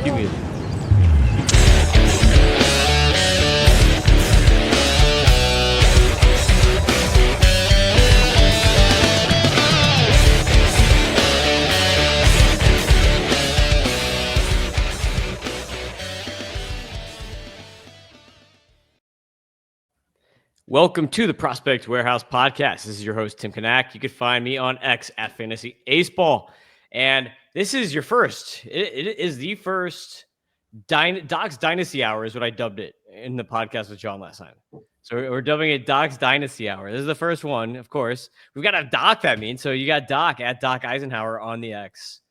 Cue music. Welcome to the Prospect Warehouse podcast. This is your host, Tim Kanak. You can find me on X at Fantasy Aceball. And this is your first. It is the first Doc's Dynasty Hour is what I dubbed it in the podcast with John last time. So we're dubbing it Doc's Dynasty Hour. This is the first one, of course. We've got a Doc, that means. So you got Doc at Doc Eisenhauer on the X.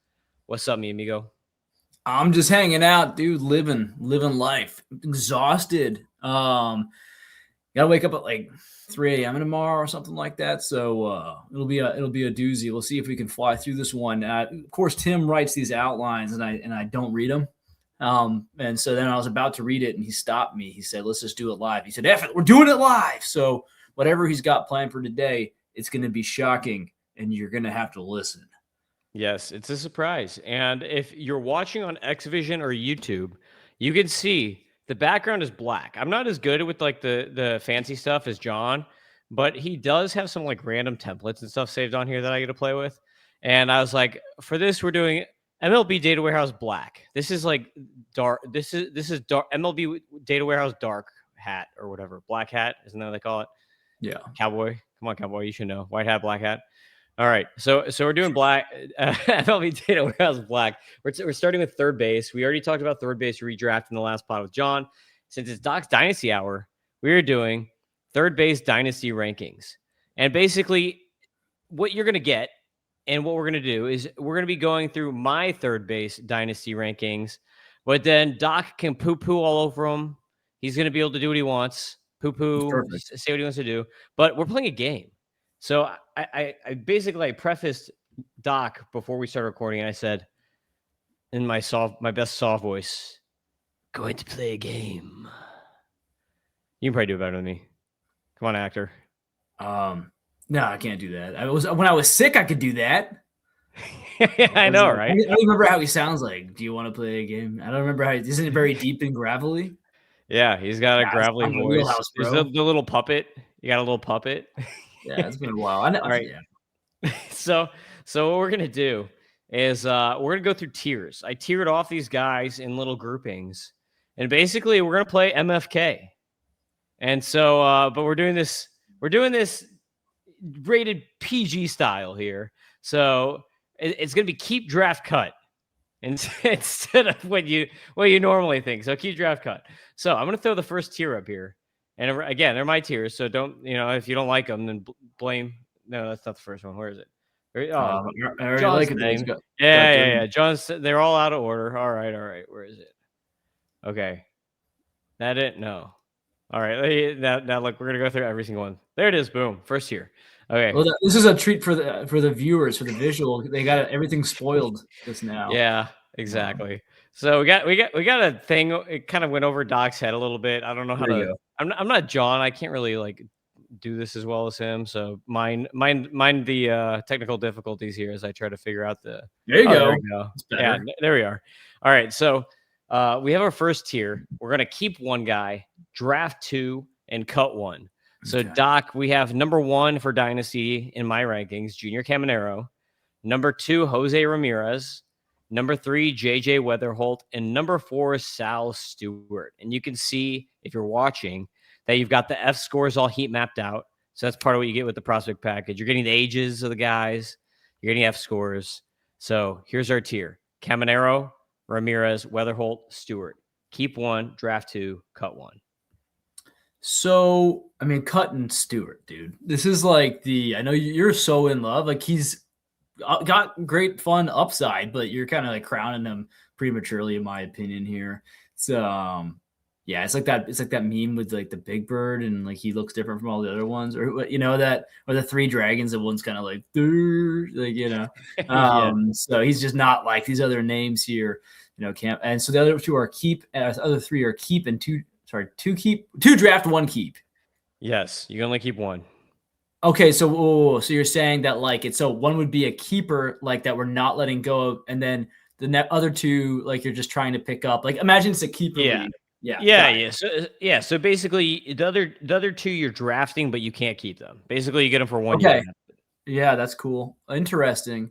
What's up, mi amigo? I'm just hanging out, dude, living life. Exhausted. Gotta wake up at like 3 a.m. tomorrow or something like that. So it'll be a doozy. We'll see if we can fly through this one. Of course, Tim writes these outlines, and I don't read them. And so then I was about to read it, and he stopped me. He said, "Let's just do it live." He said, "F it, we're doing it live." So whatever he's got planned for today, it's going to be shocking, and you're going to have to listen. Yes, it's a surprise. And if you're watching on Xvision or YouTube, you can see the background is black. I'm not as good with like the fancy stuff as John, but he does have some like random templates and stuff saved on here that I get to play with. And I was like, for this, we're doing MLB Data Warehouse black. This is like dark. This is dark MLB Data Warehouse dark hat or whatever. Black hat, isn't that what they call it? Yeah. Cowboy. Come on, cowboy. You should know. White hat, black hat. All right, so we're doing black MLB Data Warehouse black. We're starting with third base. We already talked about third base redraft in the last pod with John. Since it's Doc's Dynasty Hour, we are doing third base Dynasty Rankings. And basically, what you're going to get and what we're going to do is we're going to be going through my third base Dynasty Rankings, but then Doc can poo-poo all over them. He's going to be able to do what he wants, poo-poo, say what he wants to do. But we're playing a game. So I basically prefaced Doc before we started recording, and I said in my best soft voice, "Going to play a game." You can probably do it better than me. Come on, actor. No, I can't do that. When I was sick, I could do that. I know, right? I don't remember how he sounds like. Do you want to play a game? I don't remember how. Isn't it very deep and gravelly? Yeah, he's got a gravelly voice. Wheelhouse, there's the little puppet. You got a little puppet. Yeah, it's been a while. I know. All right. Yeah. So what we're gonna do is we're gonna go through tiers. I tiered off these guys in little groupings, and basically we're gonna play MFK. And so, but we're doing this rated PG style here. So it's gonna be keep draft cut instead of what you normally think. So keep draft cut. So I'm gonna throw the first tier up here. And again, they're my tiers, so don't, if you don't like them, then blame. No, that's not the first one. Where is it? I already like it. Yeah. John's, they're all out of order. All right. Where is it? Okay. That it? No. All right. Now look, we're going to go through every single one. There it is. Boom. First tier. Okay. Well, this is a treat for the viewers, for the visual. They got everything spoiled just now. Yeah, exactly. So we got a thing. It kind of went over Doc's head a little bit. I don't know how to. I'm not John. I can't really like do this as well as him. So mind the technical difficulties here as I try to figure out the. There you go. There we go. Yeah, there we are. All right, so we have our first tier. We're gonna keep one guy, draft two, and cut one. So okay. Doc, we have number 1 for Dynasty in my rankings, Junior Caminero. Number 2, Jose Ramirez. Number 3, JJ Weatherholt, and number 4 is Sal Stewart. And you can see, if you're watching, that you've got the fScores all heat mapped out. So that's part of what you get with the prospect package. You're getting the ages of the guys. You're getting fScores. So here's our tier. Caminero, Ramirez, Weatherholt, Stewart. Keep 1, draft 2, cut 1. So, I mean, cutting Stewart, dude. This is like I know you're so in love. Like, he's got great fun upside, but you're kind of like crowning him prematurely, in my opinion here. It's yeah, it's like that meme with like the big bird and like he looks different from all the other ones, or that, or the 3 dragons and one's kind of like yeah. So he's just not like these other names here, Camp. And so the other 2 are keep, other 3 are keep, and 2 draft, 1 keep. Yes, you can only keep 1. Okay, so you're saying that like so 1 would be a keeper like that we're not letting go of, and then The other two, like you're just trying to pick up. Like imagine it's a keeper league. Yeah. So basically, the other two you're drafting, but you can't keep them. Basically, you get them for 1 Okay. year. Yeah, that's cool. Interesting.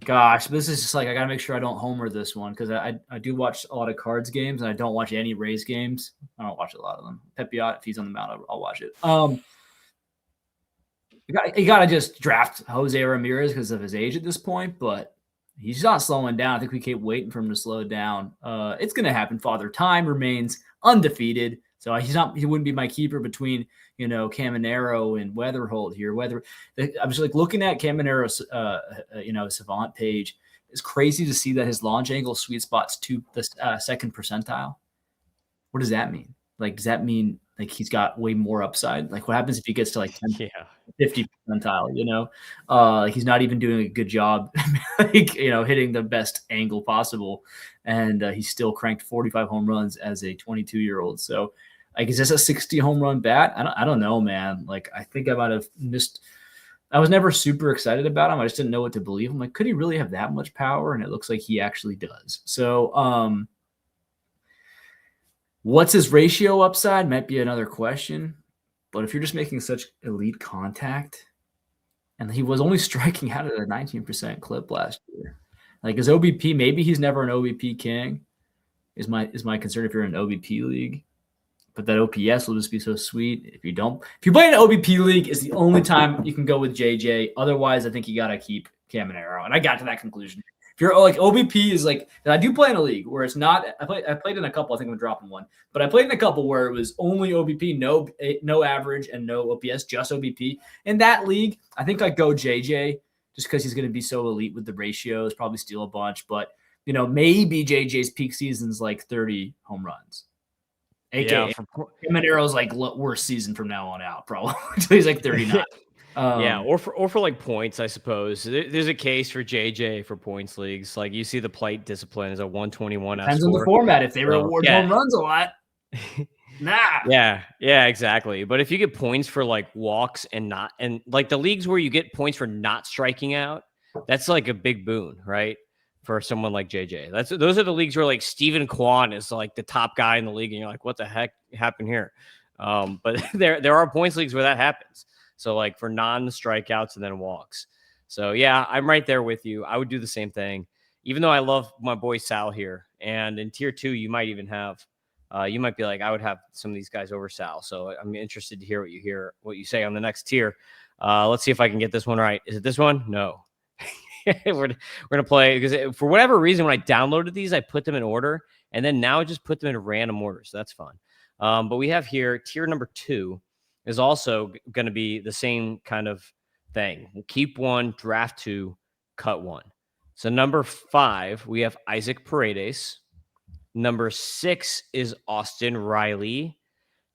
Gosh, this is just like I gotta make sure I don't homer this one because I do watch a lot of Cards games and I don't watch any Rays games. I don't watch a lot of them. Pepiot, if he's on the mound, I'll watch it. You gotta just draft Jose Ramirez because of his age at this point, but he's not slowing down. I think we keep waiting for him to slow down. It's gonna happen. Father Time remains undefeated, so he wouldn't be my keeper between Caminero and Weatherholt here. I'm just like looking at Caminero's Savant page. It's crazy to see that his launch angle sweet spot's to the second percentile. What does that mean? Like, does that mean like he's got way more upside? Like, what happens if he gets to like 50 percentile? Like he's not even doing a good job, hitting the best angle possible, and he's still cranked 45 home runs as a 22-year-old. So, like, is this a 60 home run bat? I don't know, man. Like, I think I might have missed. I was never super excited about him. I just didn't know what to believe. I'm like, could he really have that much power? And it looks like he actually does. So, what's his ratio upside might be another question. But if you're just making such elite contact, and he was only striking out at a 19% clip last year, like his OBP, maybe he's never an OBP king. Is my concern if you're in an OBP league. But that OPS will just be so sweet. If you play in an OBP league, it's the only time you can go with JJ. Otherwise, I think you got to keep Caminero. And I got to that conclusion. If you're like OBP is like, I do play in a league where it's not, I played in a couple, I think I'm dropping one, but I played in a couple where it was only OBP, no average and no OPS, just OBP. In that league, I think I'd go JJ just because he's going to be so elite with the ratios, probably steal a bunch, but maybe JJ's peak season's like 30 home runs. AKA Caminero's like worst season from now on out, probably until he's like 39. Or for like points, I suppose. There's a case for JJ for points leagues. Like you see the plate discipline is a 121. Depends on the format. If they reward home runs a lot, nah. Yeah, exactly. But if you get points for like walks and like the leagues where you get points for not striking out, that's like a big boon, right? For someone like JJ. Those are the leagues where like Steven Kwan is like the top guy in the league, and you're like, what the heck happened here? But there are points leagues where that happens. So like for non-strikeouts and then walks. So yeah, I'm right there with you. I would do the same thing, even though I love my boy Sal here. And in tier 2, you might even have, you might be like, I would have some of these guys over Sal. So I'm interested to hear what you say on the next tier. Let's see if I can get this one right. Is it this one? No. we're gonna play because for whatever reason, when I downloaded these, I put them in order, and then now I just put them in random order. So that's fun. But we have here tier number 2 is also going to be the same kind of thing. We'll keep 1, draft 2, cut 1. So number 5, we have Isaac Paredes. Number 6 is Austin Riley.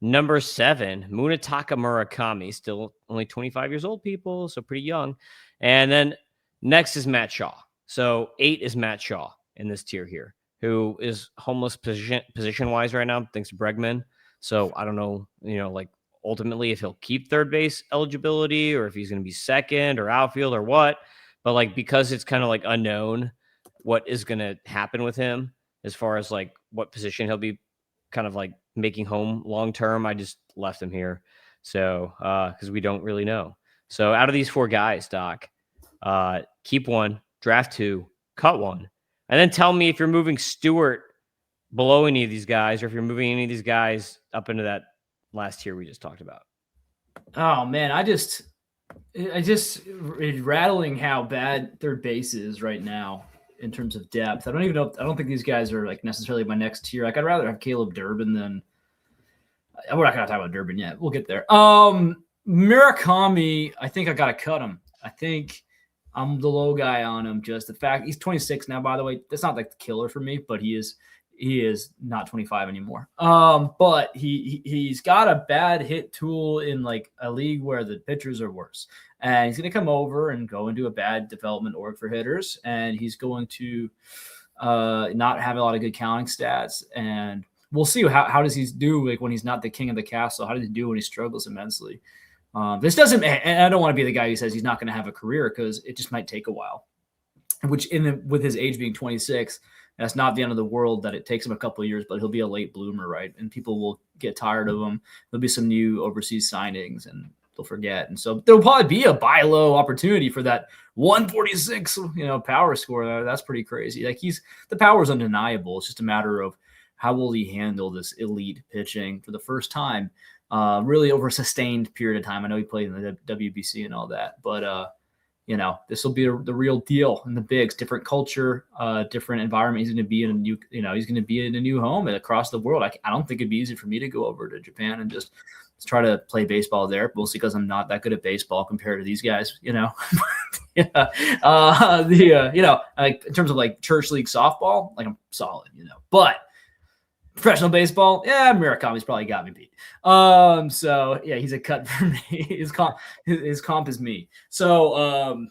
Number 7, Munetaka Murakami, still only 25 years old, people, so pretty young. And then next is Matt Shaw. So 8 is Matt Shaw in this tier here, who is homeless position-wise right now, thanks to Bregman. So I don't know, like ultimately if he'll keep third base eligibility or if he's going to be second or outfield or what. But like because it's kind of like unknown what is going to happen with him as far as like what position he'll be kind of like making home long-term, I just left him here. So because we don't really know. So out of these 4 guys, Doc, keep 1, draft 2, cut 1, and then tell me if you're moving Stewart below any of these guys or if you're moving any of these guys up into that last tier we just talked about. Oh man, it's rattling how bad third base is right now in terms of depth. I don't think these guys are like necessarily my next tier. Like I'd rather have Caleb Durbin than we're not gonna talk about Durbin yet. We'll get there. Murakami, I think I gotta cut him. I think I'm the low guy on him. Just the fact he's 26 now, by the way, that's not like the killer for me, but he is not 25 anymore. But he's got a bad hit tool in like a league where the pitchers are worse. And he's going to come over and go into a bad development org for hitters. And he's going to not have a lot of good counting stats. And we'll see how does he do like when he's not the king of the castle. How does he do when he struggles immensely? This doesn't, and I don't want to be the guy who says he's not going to have a career because it just might take a while. which with his age being 26, that's not the end of the world that it takes him a couple of years, but he'll be a late bloomer, right? And people will get tired of him. There'll be some new overseas signings and they'll forget. And so there'll probably be a buy low opportunity for that 146, power score. That's pretty crazy. Like the power is undeniable. It's just a matter of how will he handle this elite pitching for the first time, really over a sustained period of time. I know he played in the WBC and all that, but this will be the real deal in the bigs, different culture, different environment. He's going to be in a new, he's going to be in a new home and across the world. I don't think it'd be easy for me to go over to Japan and just try to play baseball there, mostly because I'm not that good at baseball compared to these guys, yeah. Like in terms of like church league softball, like I'm solid, but professional baseball, Murakami's probably got me beat. So yeah, he's a cut for me. His comp is me. So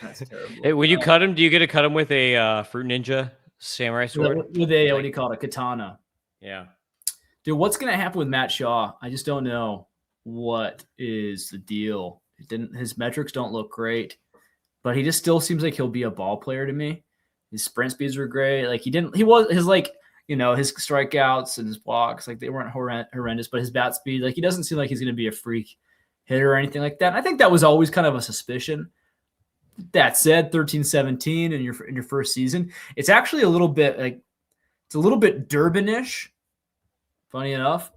that's terrible. Hey, when you cut him, do you get to cut him with a Fruit Ninja samurai sword? With a what do you call it? A katana. Yeah. Dude, what's gonna happen with Matt Shaw? I just don't know what is the deal. His metrics don't look great, but he just still seems like he'll be a ball player to me. His sprint speeds were great. Like his strikeouts and his walks, like they weren't horrendous, but his bat speed, like he doesn't seem like he's going to be a freak hitter or anything like that. And I think that was always kind of a suspicion. That said, 13-17 in your first season, it's actually a little bit Durbin-ish, funny enough,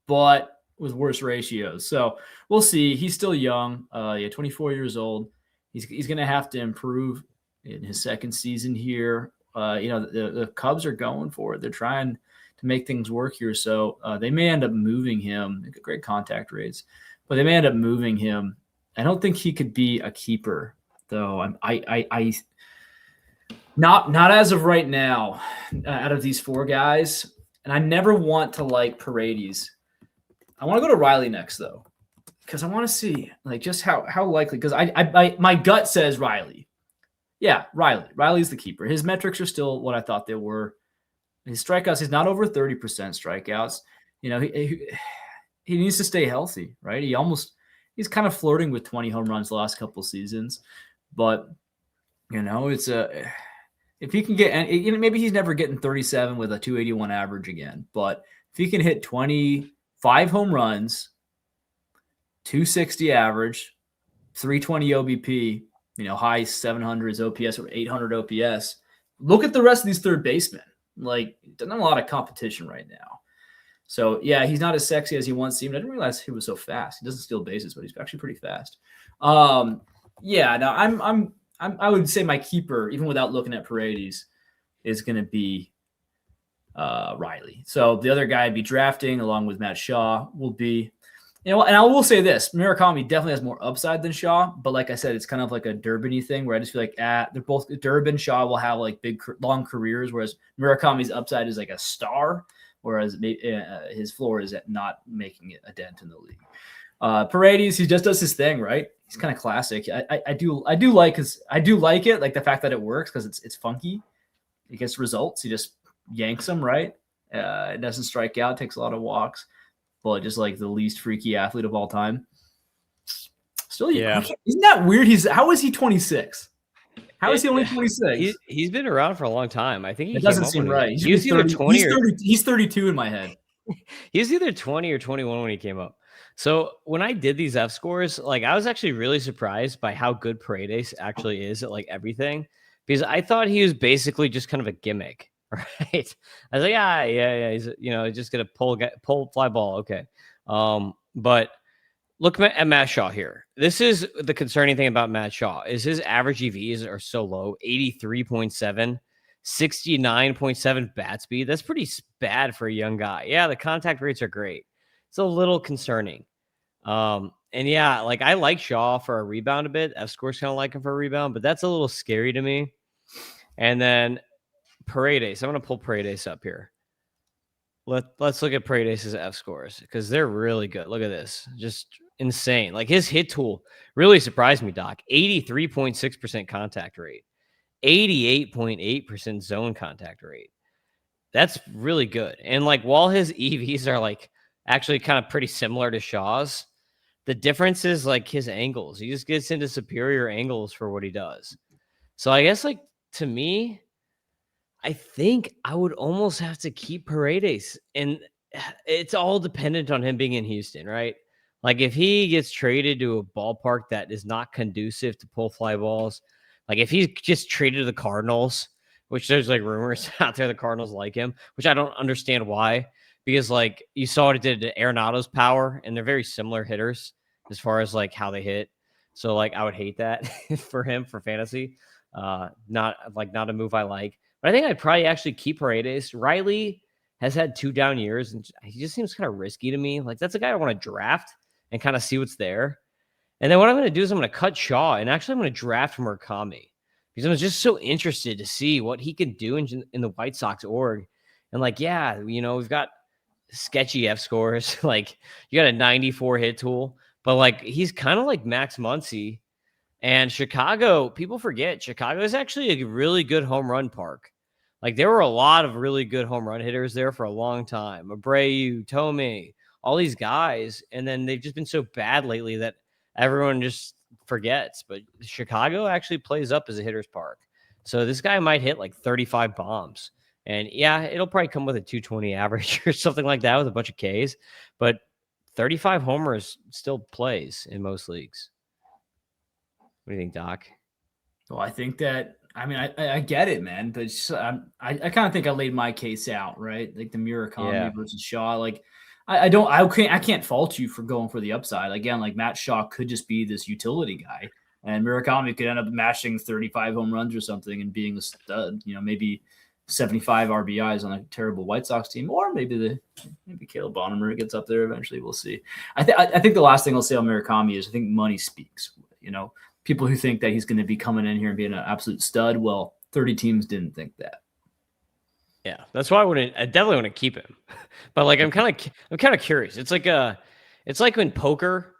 but with worse ratios. So we'll see. He's still young. 24 years old. He's going to have to improve in his second season here. The Cubs are going for it. They're trying to make things work here. So they may end up moving him. They got great contact rates, but they may end up moving him. I don't think he could be a keeper, though. Not as of right now, out of these four guys. And I never want to like Paredes. I want to go to Riley next, though, because I want to see like just how likely. Because my gut says Riley. Yeah, Riley. Riley's the keeper. His metrics are still what I thought they were. His strikeouts, he's not over 30% strikeouts. He needs to stay healthy, right? He's kind of flirting with 20 home runs the last couple seasons. But, it's if he can get, and maybe he's never getting 37 with a 281 average again. But if he can hit 25 home runs, 260 average, 320 OBP, high 700s OPS or 800 OPS. Look at the rest of these third basemen. Like, doesn't have a lot of competition right now. So, yeah, he's not as sexy as he once seemed. I didn't realize he was so fast. He doesn't steal bases, but he's actually pretty fast. I would say my keeper, even without looking at Paredes, is going to be Riley. So the other guy I'd be drafting along with Matt Shaw will be, and I will say this, Murakami definitely has more upside than Shaw, but like I said, it's kind of like a Durbin-y thing where I just feel like they're both Durbin, Shaw will have like big, long careers, whereas Murakami's upside is like a star, whereas his floor is at not making it a dent in the league. Paredes, he just does his thing, right? He's kind of classic. I do like it, like the fact that it works because it's funky. He gets results. He just yanks them, right? It doesn't strike out, takes a lot of walks. But just like the least freaky athlete of all time. Still, yeah. Isn't that weird? How is he 26? How is he only 26? He's been around for a long time. I think it doesn't seem right. He's either 20 he's 32 in my head. He was either 20 or 21 when he came up. So when I did these fScores, like I was actually really surprised by how good Paredes actually is at like everything, because I thought he was basically just kind of a gimmick. Right. I was like, yeah. He's, just going to pull fly ball. Okay. But look at Matt Shaw here. This is the concerning thing about Matt Shaw is his average EVs are so low, 83.7, 69.7 bat speed. That's pretty bad for a young guy. Yeah. The contact rates are great. It's a little concerning. And yeah, like I like Shaw for a rebound a bit. fScores kind of like him for a rebound, but that's a little scary to me. And then Paredes. I'm going to pull Paredes up here. Let's look at Paredes' fScores because they're really good. Look at this. Just insane. Like his hit tool really surprised me, Doc. 83.6% contact rate. 88.8% zone contact rate. That's really good. And like while his EVs are like actually kind of pretty similar to Shaw's, the difference is like his angles. He just gets into superior angles for what he does. So I guess like to me, I think I would almost have to keep Paredes, and it's all dependent on him being in Houston, right? Like if he gets traded to a ballpark that is not conducive to pull fly balls, like if he's just traded to the Cardinals, which there's like rumors out there the Cardinals like him, which I don't understand why, because like you saw what it did to Arenado's power, and they're very similar hitters as far as like how they hit. So like I would hate that for him for fantasy. Not a move I like. But I think I'd probably actually keep Paredes. Riley has had 2 down years, and he just seems kind of risky to me. Like that's a guy I want to draft and kind of see what's there. And then what I'm going to do is I'm going to cut Shaw, and actually I'm going to draft Murakami because I'm just so interested to see what he can do in the White Sox org. And like, yeah, we've got sketchy fScores. Like you got a 94 hit tool, but like he's kind of like Max Muncy. And Chicago, people forget, Chicago is actually a really good home run park. Like there were a lot of really good home run hitters there for a long time. Abreu, Tomei, all these guys. And then they've just been so bad lately that everyone just forgets. But Chicago actually plays up as a hitter's park. So this guy might hit like 35 bombs. And yeah, it'll probably come with a 220 average or something like that with a bunch of Ks. But 35 homers still plays in most leagues. What do you think, Doc? Well, I think that I get it, man, but I kind of think I laid my case out, right? Like the Murakami versus Shaw. Like I can't fault you for going for the upside. Again, like Matt Shaw could just be this utility guy, and Murakami could end up matching 35 home runs or something and being a stud. Maybe 75 RBIs on a terrible White Sox team, or maybe Caleb Bonham gets up there eventually. We'll see. I think the last thing I'll say on Murakami is I think money speaks. People who think that he's going to be coming in here and being an absolute stud. Well, 30 teams didn't think that. Yeah, that's why I definitely want to keep him. But like, I'm kind of curious. It's like when poker,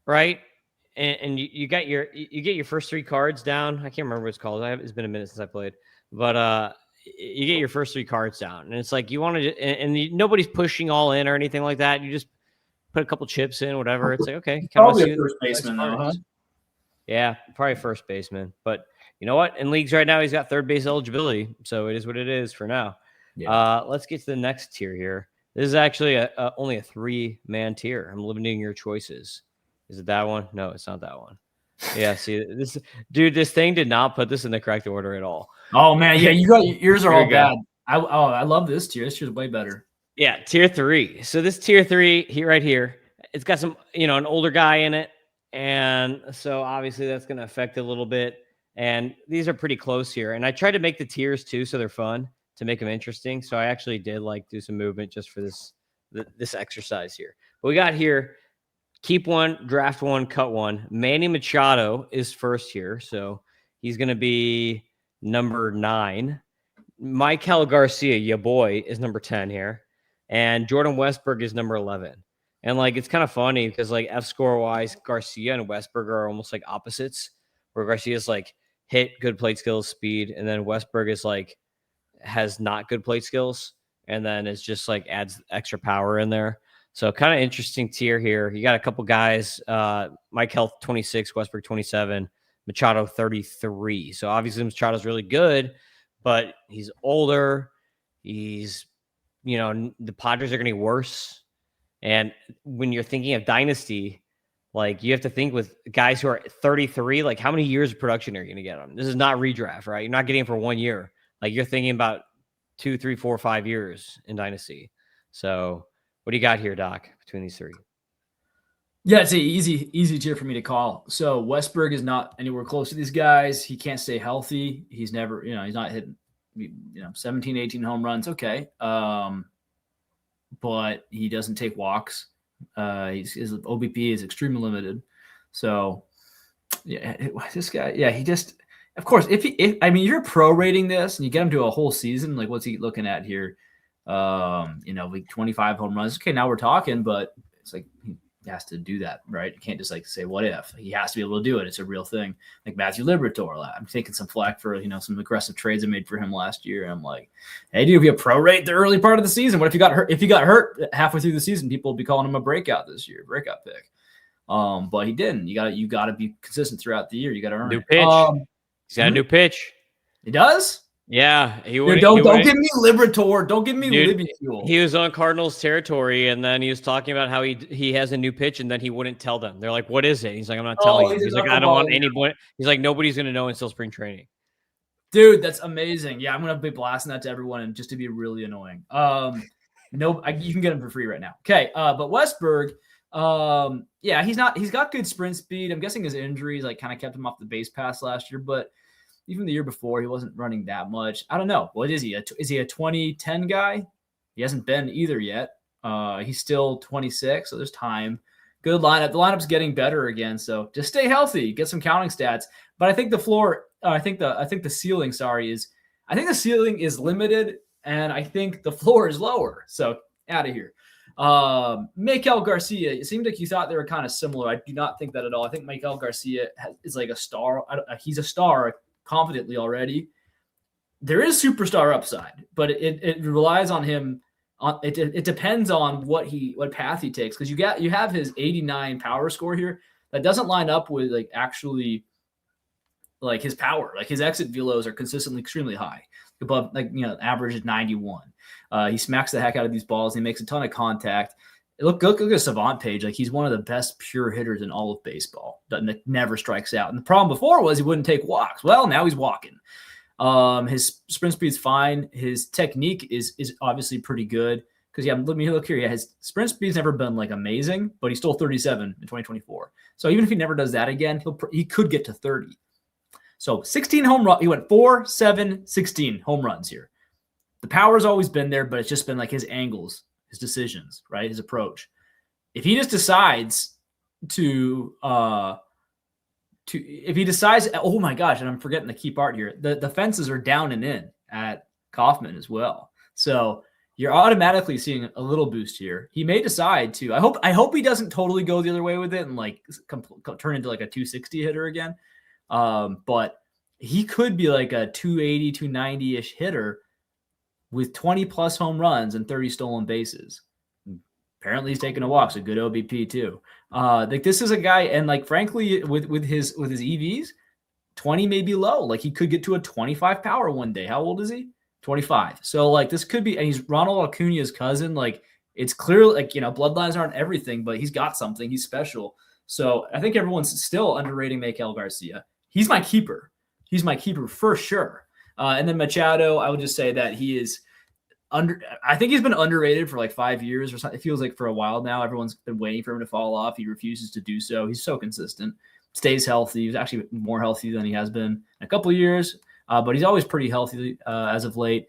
right? And you get your first 3 cards down. I can't remember what it's called. It's been a minute since I played, but you get your first 3 cards down, and it's like you want to, and nobody's pushing all in or anything like that. You just put a couple chips in, whatever. It's like okay, probably a first baseman though, huh? Yeah, probably first baseman. But you know what? In leagues right now, he's got third base eligibility. So it is what it is for now. Yeah. Let's get to the next tier here. This is actually only a 3-man tier. I'm limiting your choices. Is it that one? No, it's not that one. Yeah, see, this thing did not put this in the correct order at all. Oh, man. Yeah, yours are all bad. I love this tier. This tier's way better. Yeah, tier 3. So this tier 3 right here, it's got some, an older guy in it. And so obviously that's going to affect it a little bit. And these are pretty close here. And I tried to make the tiers too, so they're fun to make them interesting. So I actually did do some movement just for this exercise here. But we got here, keep 1, draft 1, cut 1. Manny Machado is first here. So he's going to be number 9. Michael Garcia, your boy, is number 10 here. And Jordan Westberg is number 11. And it's kind of funny because fScore wise, Garcia and Westberg are almost like opposites, where Garcia's hit, good plate skills, speed, and then Westberg is has not good plate skills, and then it's just adds extra power in there. So kind of interesting tier here. You got a couple guys, Mike Health 26, Westberg 27, Machado 33. So obviously Machado's really good, but he's older. He's, the Padres are going to be worse. And when you're thinking of dynasty, you have to think with guys who are 33, how many years of production are you going to get on? This is not redraft, right? You're not getting it for 1 year. You're thinking about 2, 3, 4, 5 years in dynasty. So what do you got here, Doc, between these 3? Yeah, it's an easy tier for me to call. So Westberg is not anywhere close to these guys. He can't stay healthy. He's never, he's not hitting, 17, 18 home runs. Okay. But he doesn't take walks. His OBP is extremely limited. So, yeah, this guy, yeah, he just, of course, if you're prorating this and you get him to a whole season, what's he looking at here? 25 home runs. Okay, now we're talking, but it's he has to do that, right? You can't just say what if. He has to be able to do it. It's a real thing. Matthew Liberatore. I'm taking some flack for some aggressive trades I made for him last year. And I'm like, hey, dude, if you prorate the early part of the season, what if you got hurt? If you got hurt halfway through the season, people will be calling him a breakout this year, breakout pick. But he didn't. You got to be consistent throughout the year. You got to earn New it. pitch. He's got a new pitch. He does? Yeah, he Dude, would. don't give me Liberator. Don't give me Libby Fuel. He was on Cardinals territory, and then he was talking about how he has a new pitch, and then he wouldn't tell them. They're like, "What is it?" He's like, "I'm not telling you." He's like, "I don't want anybody." He's like, "Nobody's gonna know until spring training." Dude, that's amazing. Yeah, I'm gonna be blasting that to everyone, and just to be really annoying. No, you can get him for free right now. Okay, but Westberg, yeah, he's got good sprint speed. I'm guessing his injuries like kind of kept him off the base pass last year, but even the year before, he wasn't running that much. I don't know. What is he? Is he a 2010 guy? He hasn't been either yet. He's still 26, so there's time. Good lineup. The lineup's getting better again, so just stay healthy, get some counting stats. But I think the floor, I think the ceiling, I think the ceiling is limited, and I think the floor is lower. So out of here. Maikel Garcia, it seemed like you thought they were kind of similar. I do not think that at all. I think Maikel Garcia is like a star. He's a star confidently already. There is superstar upside, but it relies on him. It depends on what path he takes, because you have his 89 power score here that doesn't line up with like actually like his power. Like his exit velos are consistently extremely high, above average is 91. He smacks the heck out of these balls. He makes a ton of contact. Look at the Savant page. Like he's one of the best pure hitters in all of baseball. That never strikes out. And the problem before was he wouldn't take walks. Well, now he's walking. His sprint speed's fine. His technique is obviously pretty good. Because let me look here. Yeah, his sprint speed's never been like amazing, but he's still 37 in 2024. So even if he never does that again, he could get to 30. So 16 home run. He went 4, 7, 16 home runs here. The power's always been there, but it's just been like his angles, his decisions, right? His approach. If he just decides if he decides, oh my gosh, and I'm forgetting the key part here. The fences are down and in at Kauffman as well. So you're automatically seeing a little boost here. He may decide to, I hope he doesn't totally go the other way with it and like turn into like a 260 hitter again. But he could be like a 280, 290-ish hitter with 20 plus home runs and 30 stolen bases. Apparently he's taking a walk, so good OBP too. Like this is a guy, and like frankly, with his EVs, 20 may be low. Like he could get to a 25 power one day. How old is he? 25. So like this could be, and he's Ronald Acuña's cousin. Like it's clear, like bloodlines aren't everything, but he's got something. He's special. So I think everyone's still underrating Maikel Garcia. He's my keeper. He's my keeper for sure. And then Machado, I would just say that he is I think he's been underrated for like 5 years or something. It feels like for a while now. Everyone's been waiting for him to fall off. He refuses to do so. He's so consistent, stays healthy. He's actually more healthy than he has been in a couple of years, but he's always pretty healthy as of late.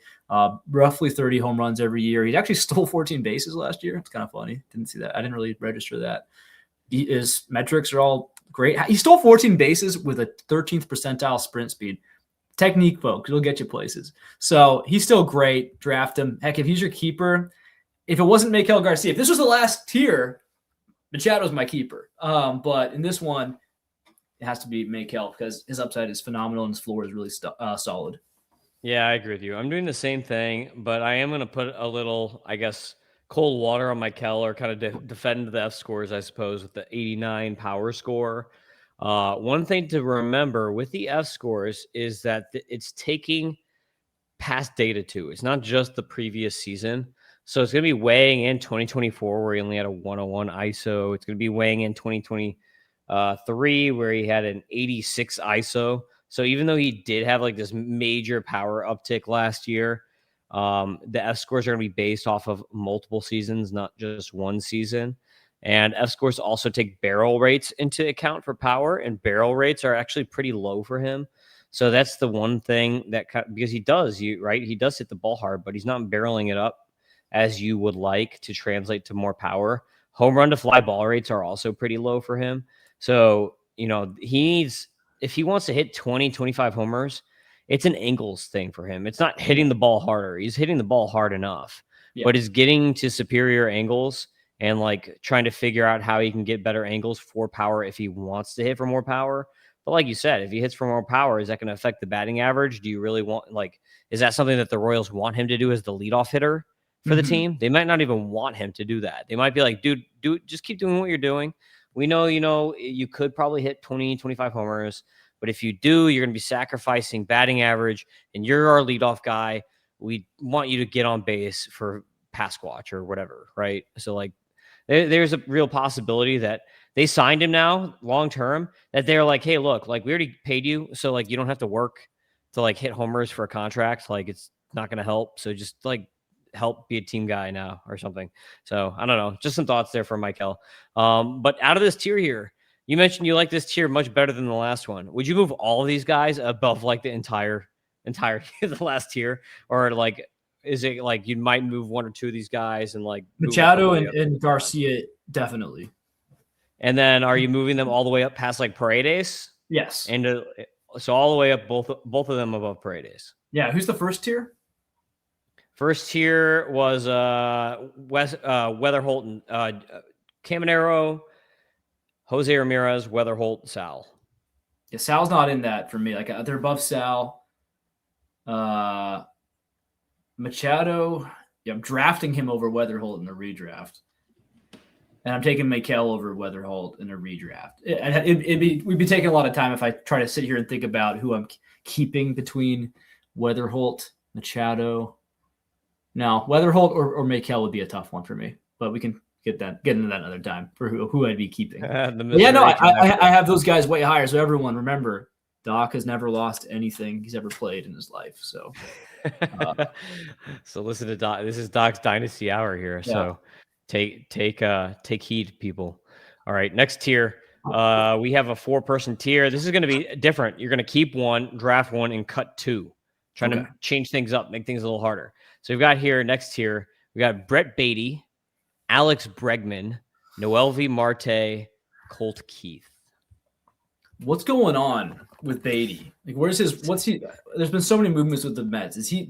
Roughly 30 home runs every year. He actually stole 14 bases last year. It's kind of funny. Didn't see that. I didn't really register that. His metrics are all great. He stole 14 bases with a 13th percentile sprint speed. Technique, folks, it'll get you places. So he's still great. Draft him. Heck, if he's your keeper, if it wasn't Maikel Garcia, if this was the last tier, Machado's my keeper. But in this one, it has to be Maikel because his upside is phenomenal and his floor is really solid. Yeah, I agree with you. I'm doing the same thing, but I am going to put a little, I guess, cold water on Maikel, or kind of defend the fScores, I suppose, with the 89 power score. One thing to remember with the fScores is that it's taking past data too. It's not just the previous season. So it's going to be weighing in 2024 where he only had a 101 ISO. It's going to be weighing in 2023 where he had an 86 ISO. So even though he did have like this major power uptick last year, the fScores are going to be based off of multiple seasons, not just one season. And fScores also take barrel rates into account for power, and barrel rates are actually pretty low for him. So that's the one thing that because he does hit the ball hard, but he's not barreling it up as you would like to translate to more power. Home run to fly ball rates are also pretty low for him. So, he needs, if he wants to hit 20, 25 homers, it's an angles thing for him. It's not hitting the ball harder. He's hitting the ball hard enough, but is getting to superior angles and like trying to figure out how he can get better angles for power if he wants to hit for more power. But like you said, if he hits for more power, is that going to affect the batting average? Do you really want, is that something that the Royals want him to do as the leadoff hitter for the team? They might not even want him to do that. They might be like, dude, just keep doing what you're doing. We know, you could probably hit 20, 25 homers, But if you do, you're going to be sacrificing batting average, and you're our leadoff guy. We want you to get on base for pass squatch or whatever, right? So like, there's a real possibility that they signed him now long term. That they're like, hey, look, like we already paid you, so like you don't have to work to like hit homers for a contract. Like it's not going to help. So just like help be a team guy now or something. So I don't know. Just some thoughts there from Michael. But out of this tier here, you mentioned you like this tier much better than the last one. Would you move all of these guys above like the entire the last tier, or like is it like you might move one or two of these guys and like Machado and Garcia definitely. And then are you moving them all the way up past like Paredes? Yes. And so all the way up both of them above Paredes. Yeah. Who's the first tier? First tier was Weatherholt and Caminero, Jose Ramirez, Weatherholt, Sal. Yeah, Sal's not in that for me. Like they're above Sal. Machado, yeah, I'm drafting him over Weatherholt in the redraft. And I'm taking Mikel over Weatherholt in a redraft. We'd be taking a lot of time if I try to sit here and think about who I'm keeping between Weatherholt, Machado. No, Weatherholt or Mikel would be a tough one for me, but we can get into that another time for who I'd be keeping. I have those guys way higher. So everyone remember, Doc has never lost anything he's ever played in his life. So, so listen to Doc. This is Doc's Dynasty Hour here. Yeah. So take heed, people. All right, next tier. We have a 4-person tier. This is going to be different. You're going to keep one, draft one, and cut two. Trying to change things up, make things a little harder. So we've got here next tier. We got Brett Beatty, Alex Bregman, Noelvi Marte, Colt Keith. What's going on with Beatty? Like, what's he? There's been so many movements with the Mets. Does he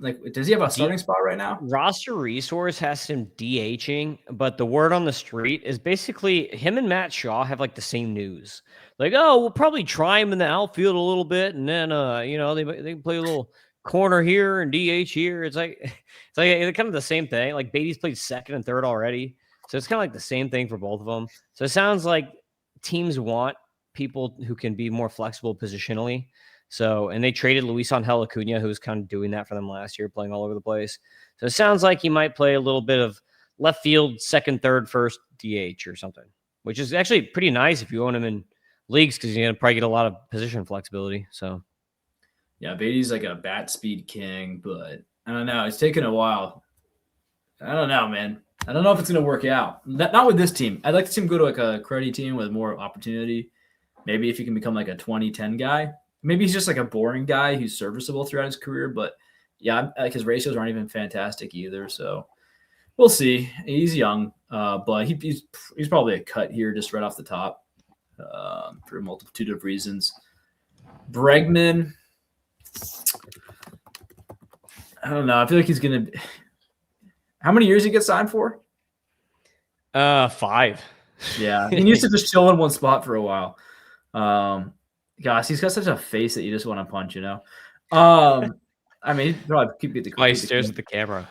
have a starting spot right now? Roster Resource has him DHing, but the word on the street is basically him and Matt Shaw have like the same news. Like, oh, we'll probably try him in the outfield a little bit, and then they play a little corner here and DH here. It's like kind of the same thing. Like Beatty's played second and third already, so it's kind of like the same thing for both of them. So it sounds like teams want people who can be more flexible positionally. So, and they traded Luis Angel Acuna, who was kind of doing that for them last year, playing all over the place. So it sounds like he might play a little bit of left field, second, third, first DH or something, which is actually pretty nice if you own him in leagues because you're going to probably get a lot of position flexibility. So, yeah, Beatty's like a bat speed king, but I don't know. It's taken a while. I don't know, man. I don't know if it's going to work out. Not with this team. I'd like to see him go to like a cruddy team with more opportunity. Maybe if he can become like a 20-10 guy. Maybe he's just like a boring guy who's serviceable throughout his career. But yeah, like his ratios aren't even fantastic either. So we'll see. He's young, but he's probably a cut here just right off the top for a multitude of reasons. Bregman, I don't know. I feel like he's going to – how many years he get signed for? 5. Yeah, he needs to just chill in one spot for a while. Gosh, he's got such a face that you just want to punch, you know. I mean, he'd probably keep the. He stares at the camera.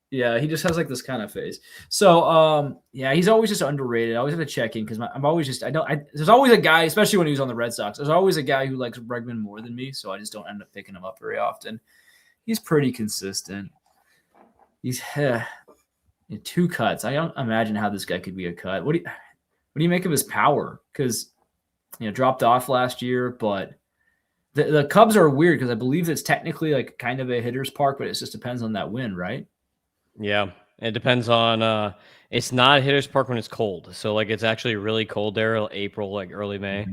Yeah, he just has like this kind of face. So, yeah, he's always just underrated. I always have to check in because I'm always just there's always a guy, especially when he was on the Red Sox. There's always a guy who likes Bregman more than me, so I just don't end up picking him up very often. He's pretty consistent. He's 2 cuts. I don't imagine how this guy could be a cut. What do you make of his power? Because dropped off last year, but the Cubs are weird because I believe it's technically like kind of a hitter's park, but it just depends on that wind, right? Yeah, it depends on. It's not a hitter's park when it's cold, so like it's actually really cold there, April, like early May,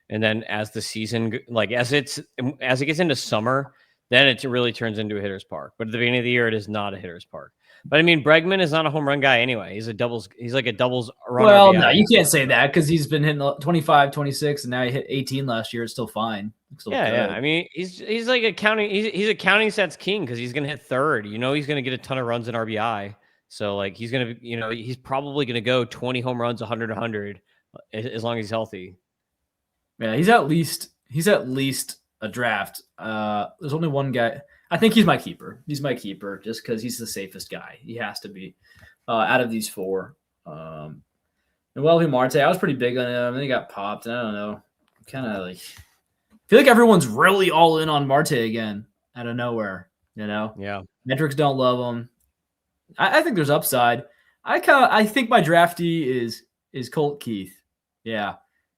and then as the season, like as it gets into summer, then it really turns into a hitter's park. But at the beginning of the year, it is not a hitter's park. But I mean, Bregman is not a home run guy anyway. He's like a doubles run. Well, RBI. No, you can't say that because he's been hitting 25, 26, and now he hit 18 last year. It's still fine. Yeah. I mean, he's like a counting. He's a counting stats king because he's gonna hit third. He's gonna get a ton of runs in RBI. So like he's gonna, he's probably gonna go 20 home runs, 100 as long as he's healthy. Yeah, he's at least a draft. There's only one guy. I think he's my keeper. He's my keeper just because he's the safest guy. He has to be out of these 4. Noelvi Marte, I was pretty big on him. And then he got popped. And I don't know. Kind of like feel like everyone's really all in on Marte again out of nowhere. Yeah. Metrics don't love him. I think there's upside. I think my draftee is Colt Keith. Yeah,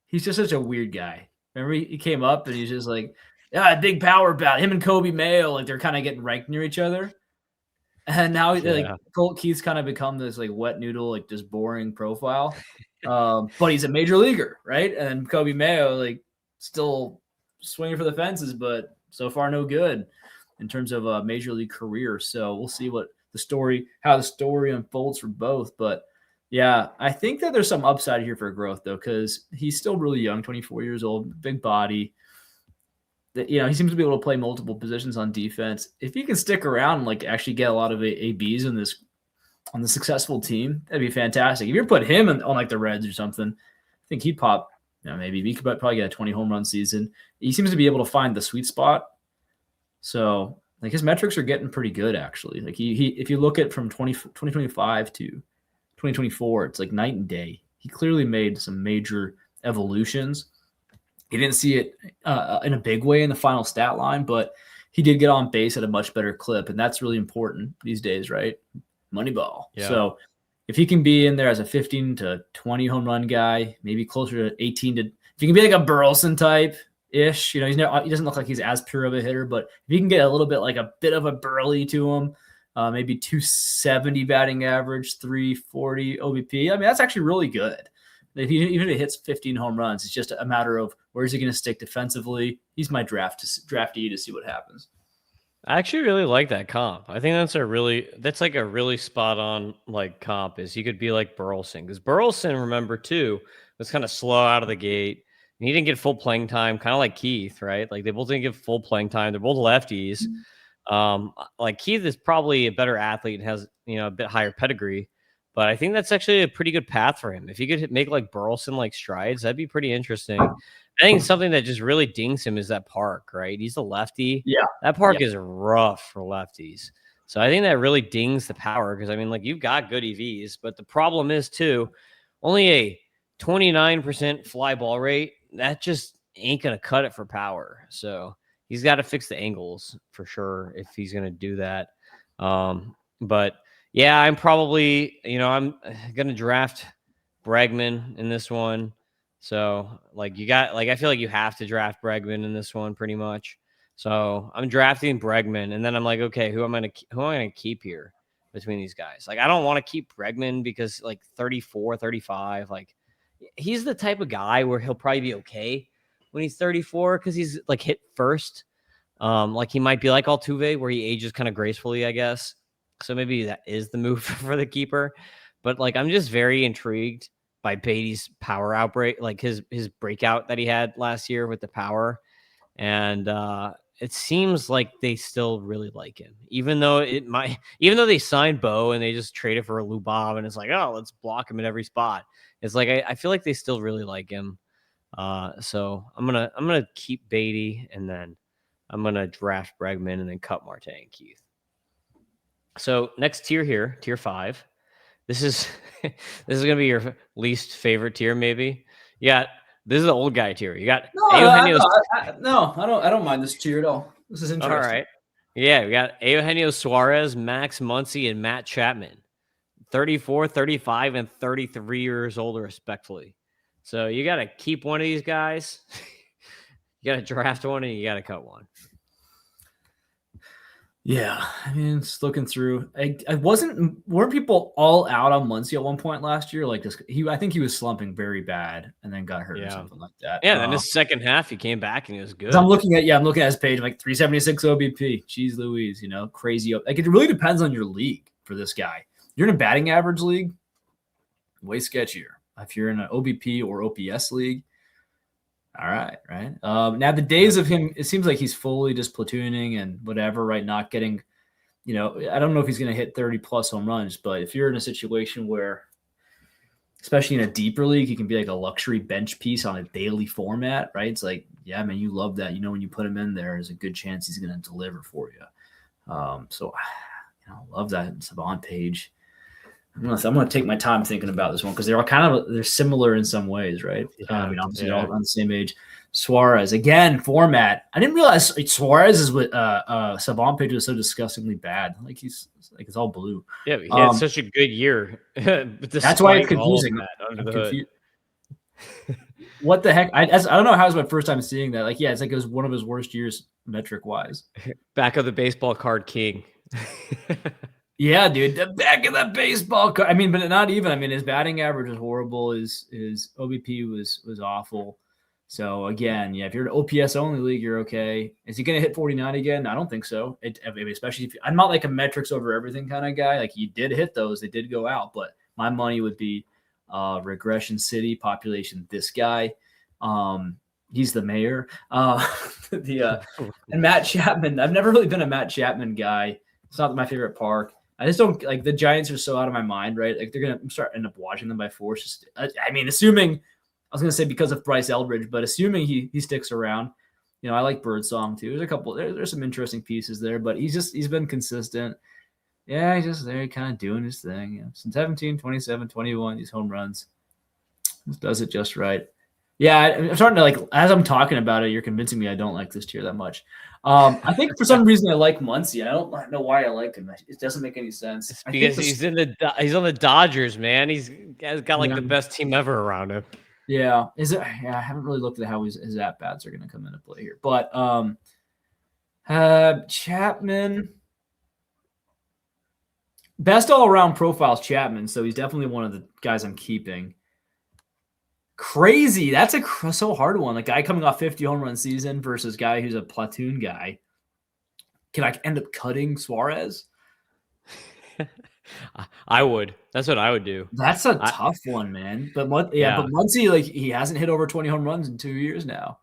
he's just such a weird guy. Remember he came up and he's just like, yeah, big power bout. Him and Kobe Mayo, like they're kind of getting ranked near each other. And now like Colt Keith's kind of become this like wet noodle, like just boring profile. But he's a major leaguer, right? And Kobe Mayo, like still swinging for the fences, but so far no good in terms of a major league career. So we'll see how the story unfolds for both. But yeah, I think that there's some upside here for growth though, because he's still really young, 24 years old, big body. He seems to be able to play multiple positions on defense. If he can stick around and like actually get a lot of ABs on the successful team, that'd be fantastic. If you put him on like the Reds or something, I think he'd pop. Maybe he could probably get a 20 home run season. He seems to be able to find the sweet spot. So like his metrics are getting pretty good actually. Like he if you look at from 2025 to 2024, it's like night and day. He clearly made some major evolutions. He didn't see it in a big way in the final stat line, but he did get on base at a much better clip, and that's really important these days, right? Moneyball. Yeah. So if he can be in there as a 15 to 20 home run guy, maybe closer to 18 to – if he can be like a Burleson type-ish, he doesn't look like he's as pure of a hitter, but if he can get a little bit like a bit of a burly to him, maybe 270 batting average, 340 OBP, I mean, that's actually really good. Even if he hits 15 home runs, it's just a matter of where is he going to stick defensively. He's my draftee to see what happens. I actually really like that comp. I think that's like a really spot on like comp. Is he could be like Burleson, because Burleson, remember too, was kind of slow out of the gate. And he didn't get full playing time, kind of like Keith, right? Like they both didn't get full playing time. They're both lefties. Like Keith is probably a better athlete and has a bit higher pedigree. But I think that's actually a pretty good path for him. If he could make like Burleson like strides, that'd be pretty interesting. I think something that just really dings him is that park, right? He's a lefty. Yeah. That park is rough for lefties. So I think that really dings the power because, I mean, like you've got good EVs, but the problem is too, only a 29% fly ball rate. That just ain't going to cut it for power. So he's got to fix the angles for sure if he's going to do that. But yeah, I'm probably, I'm going to draft Bregman in this one. So like I feel like you have to draft Bregman in this one pretty much. So I'm drafting Bregman and then I'm like, okay, who am I going to keep here between these guys? Like, I don't want to keep Bregman because like 34, 35, like he's the type of guy where he'll probably be okay when he's 34 because he's like hit first. Like he might be like Altuve where he ages kind of gracefully, I guess. So maybe that is the move for the keeper. But like I'm just very intrigued by Beatty's power outbreak, like his breakout that he had last year with the power. And it seems like they still really like him, even though they signed Bo and they just traded for a Lou Bob and it's like, oh, let's block him at every spot. It's like I feel like they still really like him. So I'm gonna keep Beatty and then I'm gonna draft Bregman and then cut Marte and Keith. So next tier here, tier 5. This is gonna be your least favorite tier, maybe. Yeah, this is the old guy tier. You got I don't mind this tier at all. This is interesting. All right. Yeah, we got Eugenio Suarez, Max Muncy, and Matt Chapman. 34, 35, and 33 years old, respectfully. So you got to keep one of these guys. You got to draft one and you got to cut one. Yeah, I mean, just looking through, weren't people all out on Muncy at one point last year? Like I think he was slumping very bad and then got hurt or something like that. Yeah, then his second half, he came back and he was good. I'm looking at his page, like 376 OBP. Jeez Louise, crazy. Like it really depends on your league for this guy. You're in a batting average league, way sketchier. If you're in an OBP or OPS league, all right, right. Now the days of him, it seems like he's fully just platooning and whatever, right? Not getting, I don't know if he's going to hit 30 plus home runs, but if you're in a situation where, especially in a deeper league, he can be like a luxury bench piece on a daily format, right? It's like, yeah, man, you love that. When you put him in there, there's a good chance he's going to deliver for you. So, love that Savant page. I'm going to take my time thinking about this one because they're similar in some ways, right? Yeah, I mean, obviously yeah. they're all on the same age. Suarez again, format. I didn't realize Suarez is with Savant page was so disgustingly bad. Like it's all blue. Yeah, he had such a good year. That's why it's despite all of confusing. that under I'm the hood. What the heck? I don't know how it was my first time seeing that. Like, yeah, it's like it was one of his worst years metric wise. Back of the baseball card king. Yeah, dude, the back of the baseball card. I mean, but not even. I mean, his batting average was horrible. His OBP was awful. So again, yeah, if you're an OPS only league, you're okay. Is he going to hit 49 again? I don't think so. Especially if I'm not like a metrics over everything kind of guy. Like he did hit those, they did go out, but my money would be regression city population. This guy, he's the mayor. And Matt Chapman. I've never really been a Matt Chapman guy. It's not my favorite park. I just don't like the Giants are so out of my mind, right? Like they're gonna end up watching them by force. Just, I mean, assuming I was gonna say because of Bryce Eldridge, but assuming he sticks around, you know, I like Birdsong too. There's a couple. There's some interesting pieces there, but he's been consistent. Yeah, he's just there, kind of doing his thing. You know, 17, 27, 21, these home runs. Just does it just right. Yeah, I'm starting to like as I'm talking about it, you're convincing me I don't like this tier that much. I think for some reason I like Muncy. I don't know why I like him. It doesn't make any sense. It's because he's on the Dodgers, man. He's got like Yeah. the best team ever around him. Yeah, I haven't really looked at how his at bats are going to come into play here, but Chapman, best all around profiles Chapman, so he's definitely one of the guys I'm keeping. Crazy, that's a so hard one. Like guy coming off 50 home run season versus guy who's a platoon guy. Can I end up cutting Suarez? I would. That's what I would do. That's a tough one, man. But but Muncy, like he hasn't hit over 20 home runs in 2 years now.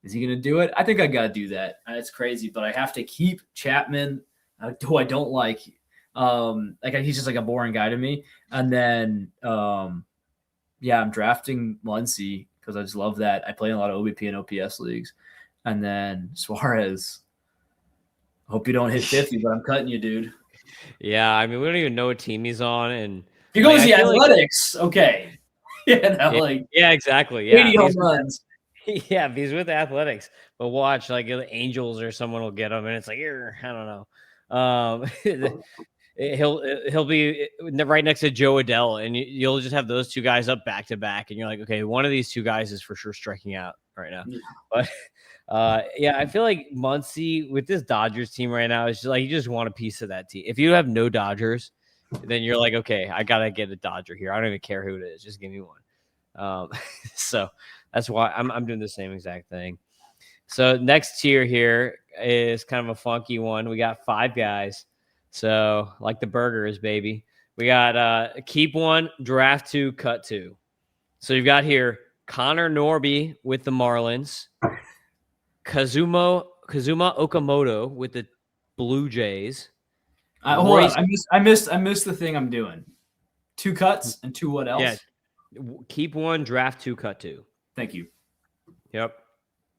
Is he going to do it? I think I got to do that. It's crazy, but I have to keep Chapman, who I don't like. Like he's just like a boring guy to me. And then, I'm drafting Muncy because I just love that. I play in a lot of OBP and OPS leagues. And then Suarez. Hope you don't hit 50, but I'm cutting you, dude. Yeah, I mean, we don't even know what team he's on, and he goes the Athletics. Okay, yeah, exactly. Yeah, 80 home runs. Yeah, if he's with Athletics, but watch like the Angels or someone will get him, and it's like, I don't know. He'll be right next to Joe Adell, and you'll just have those two guys up back to back, and you're like, okay, one of these two guys is for sure striking out right now. Yeah. But I feel like Muncy with this Dodgers team right now is just like you just want a piece of that team. If you have no Dodgers, then you're like, okay, I gotta get a Dodger here. I don't even care who it is, just give me one. So that's why I'm doing the same exact thing. So next tier here is kind of a funky one. We got 5 guys. So like the burgers, baby. We got keep 1, draft 2, cut 2. So you've got here Connor Norby with the Marlins, Kazuma Okamoto with the Blue Jays. Hold on. I missed the thing I'm doing. 2 cuts and 2 what else? Yeah. Keep 1, draft 2, cut 2. Thank you. Yep.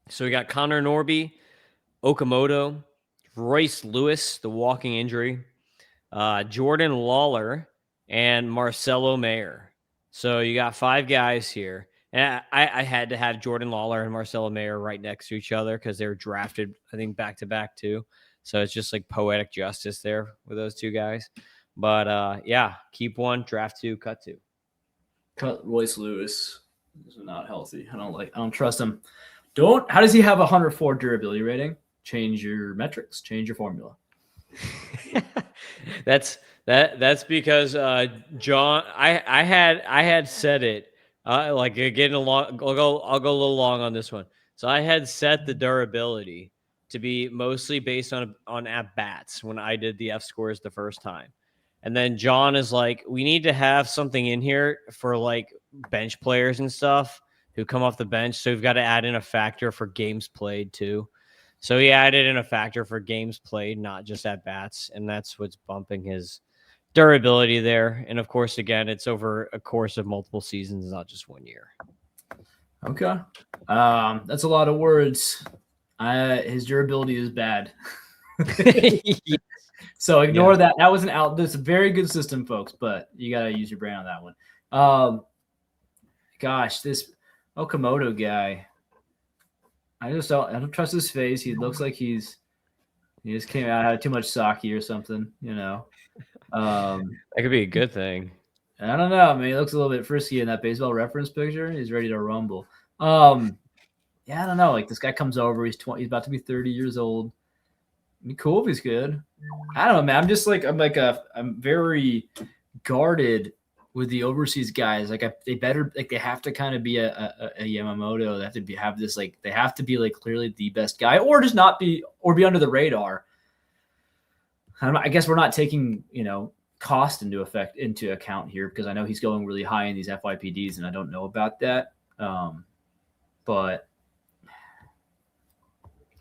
So we got Connor Norby, Okamoto, Royce Lewis, the walking injury, Jordan Lawler, and Marcelo Mayer. So you got 5 guys here. And I had to have Jordan Lawler and Marcelo Mayer right next to each other because they were drafted, I think, back-to-back too. So it's just like poetic justice there with those 2 guys. But, keep 1, draft 2, cut 2. Cut Royce Lewis. This is not healthy. I don't trust him. How does he have a 104 durability rating? Change your metrics, change your formula. That's because John, I had said it like getting along. I'll go a little long on this one. So I had set the durability to be mostly based on at bats when I did the fScores the first time. And then John is like, we need to have something in here for like bench players and stuff who come off the bench. So we've got to add in a factor for games played too. So he added in a factor for games played, not just at bats. And that's what's bumping his durability there. And of course, again, it's over a course of multiple seasons, not just 1 year. Okay. That's a lot of words. His durability is bad. So ignore that. That was That's a very good system, folks, but you got to use your brain on that one. Gosh, this Okamoto guy. I don't trust his face. He looks like he just came out, had too much sake or something, That could be a good thing. I don't know. I mean, he looks a little bit frisky in that baseball reference picture. He's ready to rumble. Yeah, I don't know. Like, this guy comes over. He's about to be 30 years old. It'd be cool if he's good. I don't know, man. I'm very guarded with the overseas guys. Like, they have to kind of be a Yamamoto. They have to be like clearly the best guy, or just not be, or be under the radar. I guess we're not taking, cost into account here, because I know he's going really high in these FYPDs, and I don't know about that. But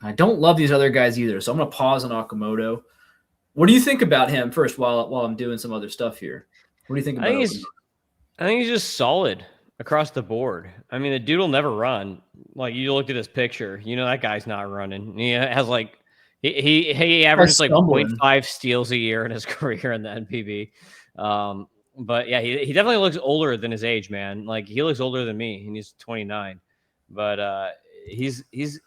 I don't love these other guys either. So I'm going to pause on Okamoto. What do you think about him first while I'm doing some other stuff here? What do you think about Okamoto? I think he's just solid across the board. I mean, the dude will never run. Like, you looked at his picture, that guy's not running. He has like, he averages like 0.5 steals a year in his career in the NPB. But yeah, he definitely looks older than his age, man. Like, he looks older than me, and he's 29. But he's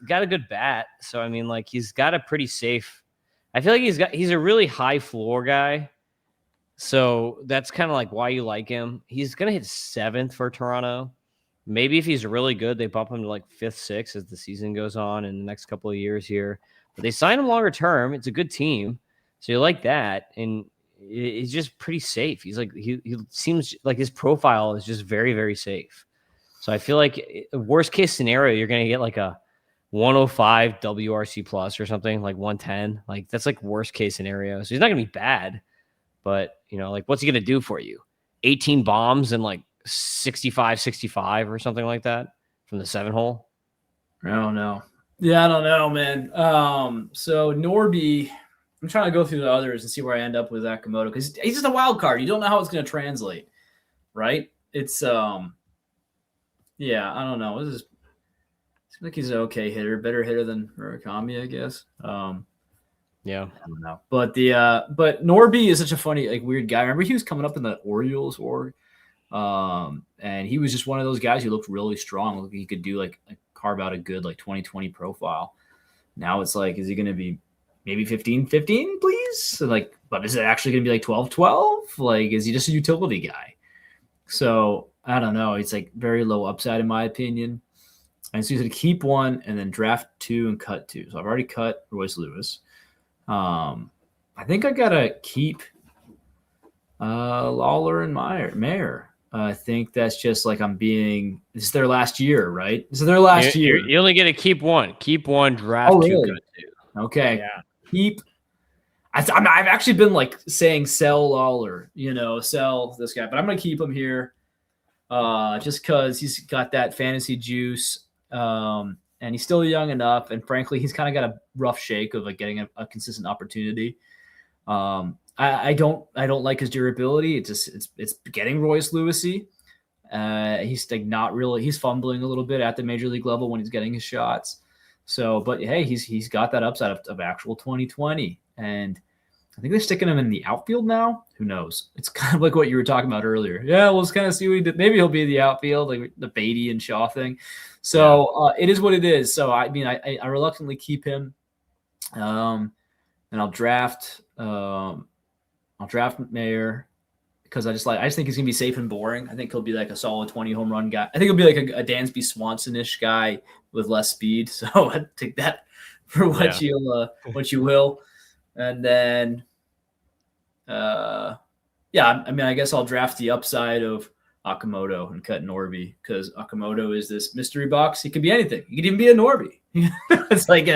got a good bat. So I mean, like, he's got a pretty safe. I feel like he's a really high floor guy. So that's kind of like why you like him. He's gonna hit 7th for Toronto. Maybe if he's really good, they bump him to like 5th, 6th as the season goes on in the next couple of years here. But they sign him longer term. It's a good team, so you like that, and he's just pretty safe. He's like he seems like his profile is just very, very safe. So I feel like worst case scenario, you're gonna get like a 105 WRC plus or something, like 110. Like, that's like worst case scenario. So he's not gonna be bad, but like, what's he gonna do for you? 18 bombs and like 65 or something like that from the 7 hole. I don't know. Yeah, I don't know, man. So Norby, I'm trying to go through the others and see where I end up with Okamoto, because he's just a wild card. You don't know how it's going to translate, right? It's yeah, I don't know. Seems like he's an okay hitter, better hitter than Murakami, I guess. Yeah, I don't know, but but Norby is such a funny, like, weird guy. Remember, he was coming up in the Orioles org, and he was just one of those guys who looked really strong. Looked like he could do like carve out a good like 2020 profile. Now it's like, is he going to be maybe 15-15, please? So, like, but is it actually going to be like 12-12? Like, is he just a utility guy? So I don't know. It's like very low upside in my opinion. And so he's going to keep 1 and then draft 2 and cut 2. So I've already cut Royce Lewis. I think I gotta keep Lawler and Mayer. I think that's just like this is their last year, right? This is their last year. You only get to keep 1. Keep 1, draft 2, cut 2. Okay. Yeah. Keep. I've actually been like saying sell Lawler, sell this guy, but I'm gonna keep him here, just because he's got that fantasy juice. And he's still young enough, and frankly, he's kind of got a rough shake of like getting a consistent opportunity. I don't like his durability. It's getting Royce Lewisy. He's like not really. He's fumbling a little bit at the major league level when he's getting his shots. So, but hey, he's got that upside of actual 2020, and I think they're sticking him in the outfield now. Who knows? It's kind of like what you were talking about earlier. Yeah, we'll just kind of see what he did. Maybe he'll be in the outfield, like the Beatty and Shaw thing. So it is what it is. So I mean, I reluctantly keep him, and I'll draft Mayer, because I just think he's gonna be safe and boring. I think he'll be like a solid 20 home run guy. I think he'll be like a Dansby Swanson-ish guy with less speed. So I'd take that for what you will. And then, I mean, I guess I'll draft the upside of Okamoto and cut Norby, because Okamoto is this mystery box. He could be anything. He could even be a Norby. It's like,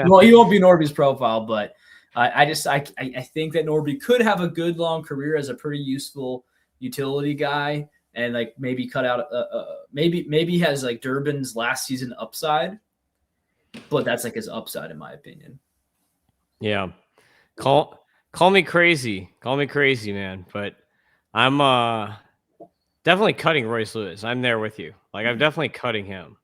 well, he won't be Norby's profile, but I think that Norby could have a good long career as a pretty useful utility guy, and like maybe cut out maybe has like Durbin's last season upside, but that's like his upside in my opinion. Yeah. Call me crazy. Call me crazy, man. But I'm definitely cutting Royce Lewis. I'm there with you. Like, I'm definitely cutting him.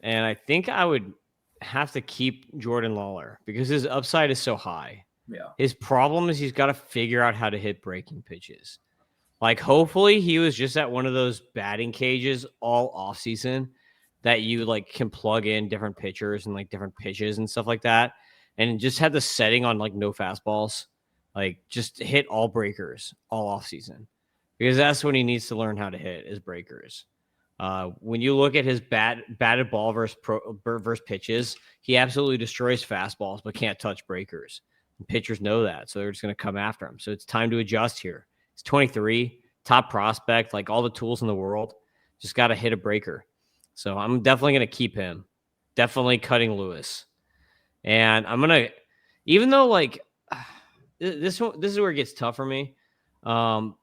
And I think I would have to keep Jordan Lawler because his upside is so high. Yeah. His problem is he's got to figure out how to hit breaking pitches. Like, hopefully he was just at one of those batting cages all off season that you like can plug in different pitchers and like different pitches and stuff like that. And just had the setting on like no fastballs, like just hit all breakers all off season, because that's when he needs to learn how to hit is breakers. When you look at his batted ball versus pitches, he absolutely destroys fastballs, but can't touch breakers. And pitchers know that, so they're just going to come after him. So it's time to adjust here. He's 23, top prospect, like all the tools in the world. Just got to hit a breaker. So I'm definitely going to keep him. Definitely cutting Lewis. And I'm going to, even though like this is where it gets tough for me. I'm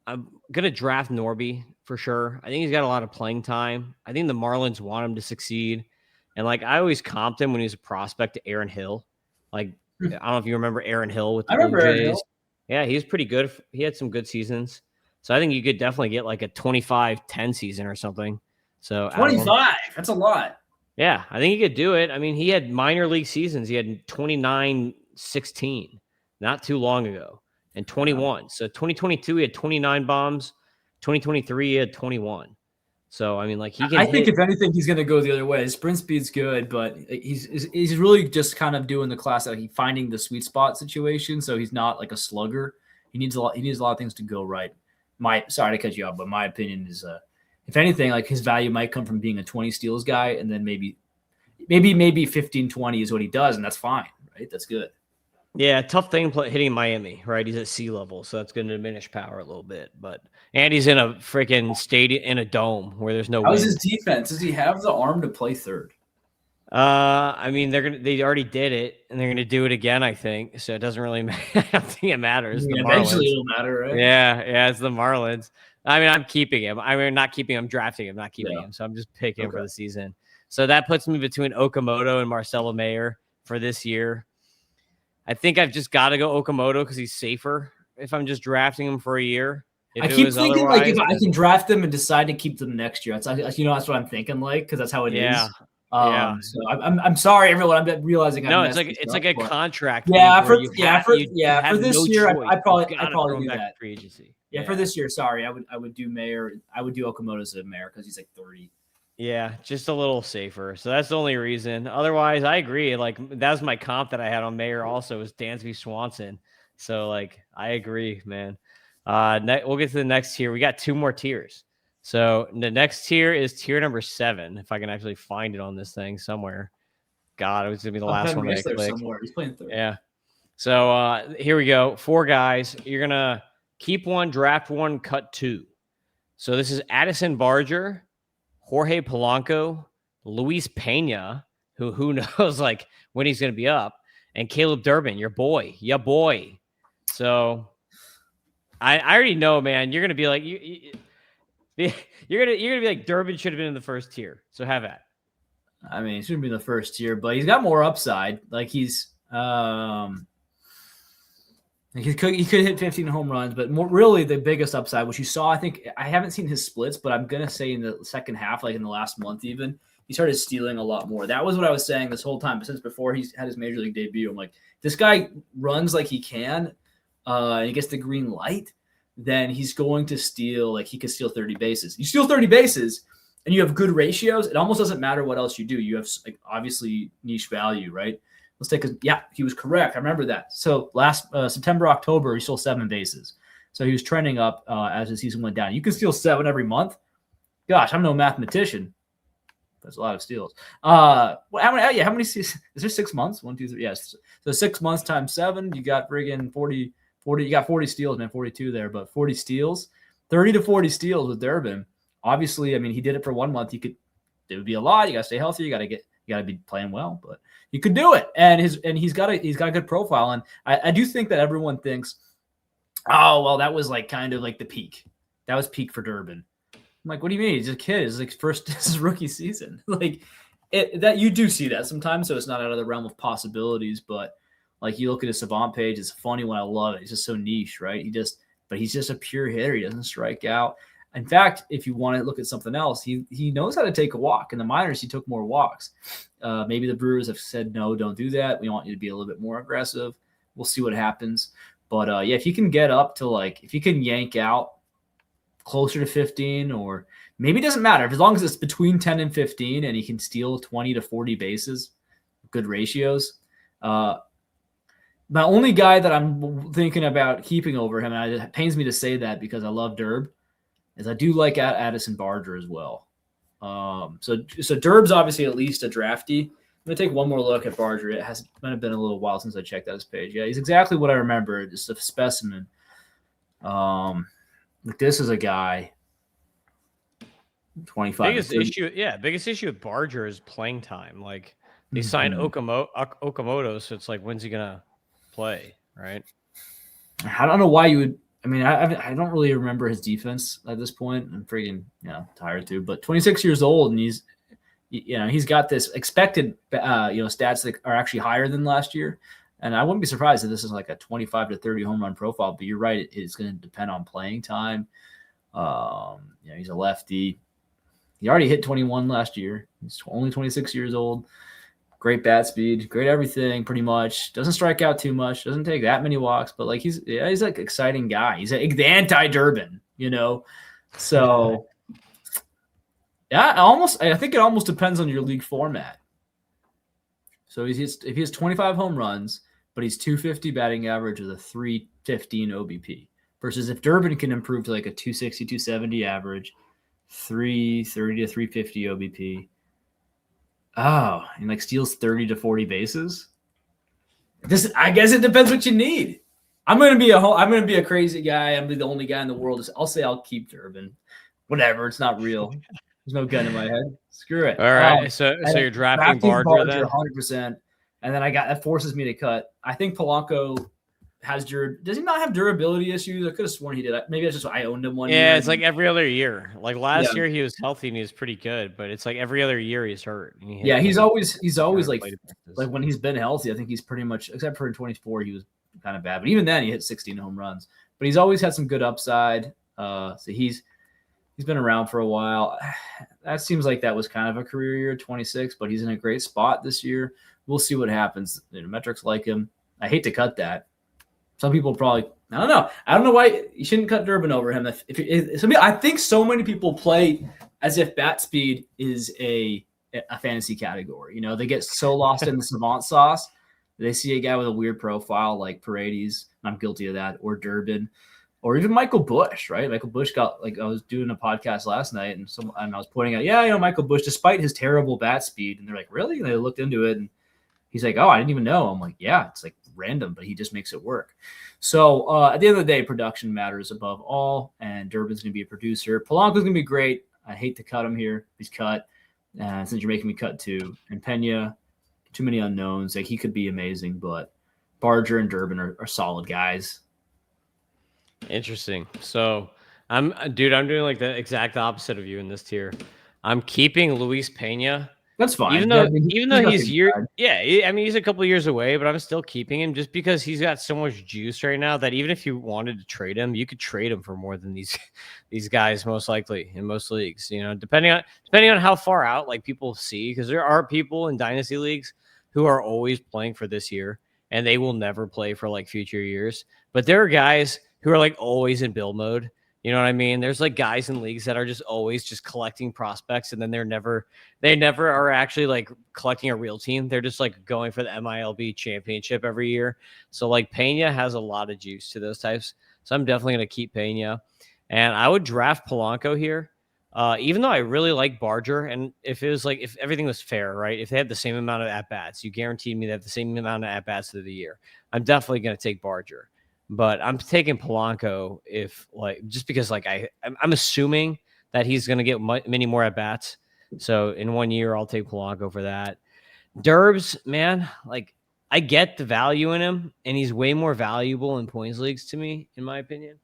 going to draft Norby for sure. I think he's got a lot of playing time. I think the Marlins want him to succeed. And like I always comped him when he was a prospect to Aaron Hill. Like, I don't know if you remember Aaron Hill with the Blue Jays. Yeah, he was pretty good. He had some good seasons. So I think you could definitely get like a 25-10 season or something. So 25, that's a lot. Yeah, I think he could do it. I mean, he had minor league seasons. He had 29-16 not too long ago, and 21. So 2022 he had 29 bombs. 2023 he had 21. So I mean, like he can. I think if anything, he's going to go the other way. His sprint speed's good, but he's really just kind of doing the class that he's finding the sweet spot situation. So he's not like a slugger. He needs a lot of things to go right. Sorry to cut you off, but my opinion is, if anything, like his value might come from being a 20 steals guy, and then maybe 15-20 is what he does, and that's fine, right? That's good. Yeah, tough thing hitting Miami, right? He's at sea level, so that's going to diminish power a little bit. And he's in a freaking stadium in a dome where there's no. How's his defense? Does he have the arm to play third? I mean, they already did it, and they're gonna do it again, I think. So it doesn't really matter. I don't think it matters. Eventually it'll matter, right? Yeah, it's the Marlins. I mean, I'm keeping him. I mean, not keeping him, drafting him, not keeping him. So I'm just picking him for the season. So that puts me between Okamoto and Marcelo Mayer for this year. I think I've just got to go Okamoto because he's safer if I'm just drafting him for a year. I keep thinking like if I can draft them and decide to keep them next year, that's what I'm thinking, like, because that's how it is. So I'm sorry, everyone. I'm realizing it's like a contract. For this year, I'd probably do that. Free agency. Yeah, for this year, sorry, I would do Mayer. I would do Okamoto as a Mayer because he's like 30. Yeah, just a little safer. So that's the only reason. Otherwise, I agree. Like that was my comp that I had on Mayer also was Dansby Swanson. So like I agree, man. We'll get to the next tier. We got 2 more tiers. So the next tier is tier number 7. If I can actually find it on this thing somewhere. God, it was gonna be the last one that I clicked. He's playing third. Yeah. So here we go. 4 guys. You're gonna keep 1, draft 1, cut 2. So this is Addison Barger, Jorge Polanco, Luis Pena, who knows like when he's gonna be up, and Caleb Durbin, your boy. So I already know, man. You're gonna be like you're gonna be like Durbin should have been in the first tier. So have at. I mean, he shouldn't be in the first tier, but he's got more upside. Like he's he could hit 15 home runs, but more really the biggest upside, which you saw, I think I haven't seen his splits, but I'm gonna say in the second half, like in the last month, even he started stealing a lot more. That was what I was saying this whole time, but since before he's had his major league debut, I'm like, this guy runs like he can, and he gets the green light, then he's going to steal. Like he could steal 30 bases. You steal 30 bases, and you have good ratios. It almost doesn't matter what else you do. You have like obviously niche value, right? Let's take he was correct. I remember that. So last September, October, he stole 7 bases. So he was trending up as the season went down. You can steal 7 every month. Gosh, I'm no mathematician. That's a lot of steals. How many seasons? Is there 6 months? 1, 2, 3. Yes. So 6 months times 7, you got friggin' 40. You got 40 steals, man. 42 there, but 40 steals, 30 to 40 steals with Durbin. Obviously, I mean, he did it for 1 month. It would be a lot. You got to stay healthy. You got to be playing well, but you could do it. And he's got a good profile. And I do think that everyone thinks, oh, well, that was like kind of like the peak. That was peak for Durbin. I'm like, what do you mean? He's a kid. It's like his rookie season. Like that you do see that sometimes. So it's not out of the realm of possibilities, but like you look at his Savant page, it's a funny one. I love it. He's just so niche, right? But he's just a pure hitter. He doesn't strike out. In fact, if you want to look at something else, he knows how to take a walk. In the minors, he took more walks. Maybe the Brewers have said, no, don't do that. We want you to be a little bit more aggressive. We'll see what happens. But yeah, if you can get up to if you can yank out closer to 15, or maybe it doesn't matter, as long as it's between 10 and 15 and he can steal 20 to 40 bases, good ratios. My only guy that I'm thinking about keeping over him, and it pains me to say that because I love Derb, is I do like Addison Barger as well. So Derb's obviously at least a drafty. I'm going to take one more look at Barger. It might have been a little while since I checked out his page. Yeah, he's exactly what I remember. Just a specimen. This is a guy, 25. Biggest issue with Barger is playing time. Like, they signed Okamoto, so it's like, when's he going to play, right? I don't know why you would. I mean, I don't really remember his defense at this point. I'm freaking tired too. But 26 years old, and he's got this expected stats that are actually higher than last year. And I wouldn't be surprised if this is like a 25 to 30 home run profile. But you're right, it's going to depend on playing time. He's a lefty. He already hit 21 last year. He's only 26 years old. Great bat speed, great everything, pretty much. Doesn't strike out too much, doesn't take that many walks, but he's like exciting guy. He's like the anti-Durbin, So yeah, I think it almost depends on your league format. So if he has 25 home runs, but he's 250 batting average with a 315 OBP, versus if Durbin can improve to like a 260, 270 average, 330 to 350 OBP. Oh, and steals 30 to 40 bases. I guess it depends what you need. I'm gonna be a crazy guy. I'm the only guy in the world. I'll say I'll keep Durbin. Whatever. It's not real. There's no gun in my head. Screw it. All right. So you're drafting Barger then? 100%. And then that forces me to cut. I think Polanco does he not have durability issues? I could have sworn he did. Maybe it's just I owned him one year. Yeah, it's like every other year. Like last year he was healthy and he was pretty good, but it's like every other year he's hurt. He's always like when he's been healthy, I think he's pretty much, except for in 24, he was kind of bad. But even then he hit 16 home runs. But he's always had some good upside. So he's been around for a while. That seems like that was kind of a career year, 26, but he's in a great spot this year. We'll see what happens. Metrics like him. I hate to cut that. Some people probably, I don't know. I don't know why you shouldn't cut Durbin over him. I think so many people play as if bat speed is a fantasy category. They get so lost in the savant sauce. They see a guy with a weird profile like Paredes, I'm guilty of that, or Durbin, or even Michael Bush, right? Michael Bush got, I was doing a podcast last night and I was pointing out, Michael Bush, despite his terrible bat speed, and they're like, really? And they looked into it and he's like, oh, I didn't even know. I'm like, yeah, it's like random, but he just makes it work. So at the end of the day, production matters above all, and Durbin's going to be a producer. Polanco's going to be great. I hate to cut him here. He's cut. Since you're making me cut too. And Pena, too many unknowns. He could be amazing, but Barger and Durbin are solid guys. Interesting. So I'm doing like the exact opposite of you in this tier. I'm keeping Luis Pena. That's fine. Even though he's he's a couple of years away, but I'm still keeping him just because he's got so much juice right now that even if you wanted to trade him, you could trade him for more than these guys most likely in most leagues. Depending on how far out people see, because there are people in dynasty leagues who are always playing for this year and they will never play for future years. But there are guys who are always in build mode. You know what I mean? There's guys in leagues that are just always just collecting prospects, and then they never are actually collecting a real team. They're just going for the MILB championship every year. So Pena has a lot of juice to those types. So I'm definitely going to keep Pena, and I would draft Polanco here. Even though I really like Barger, and if it was if everything was fair, right? If they had the same amount of at-bats, you guaranteed me they have the same amount of at-bats through the year. I'm definitely going to take Barger. But I'm taking Polanco just because I'm assuming that he's going to get many more at bats. So in 1 year, I'll take Polanco for that. Derbs, man, I get the value in him, and he's way more valuable in points leagues to me, in my opinion.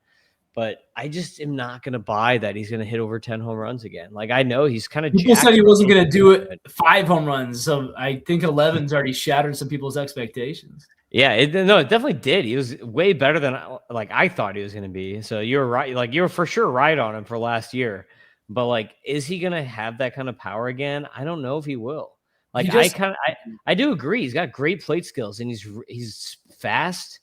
But I just am not going to buy that he's going to hit over 10 home runs again. I know he's kind of. People said he wasn't going to do it 5 home runs, so I think 11's already shattered some people's expectations. Yeah, it definitely did. He was way better than I thought he was going to be. So you were right. You were for sure right on him for last year. But is he going to have that kind of power again? I don't know if he will. I do agree. He's got great plate skills and he's fast.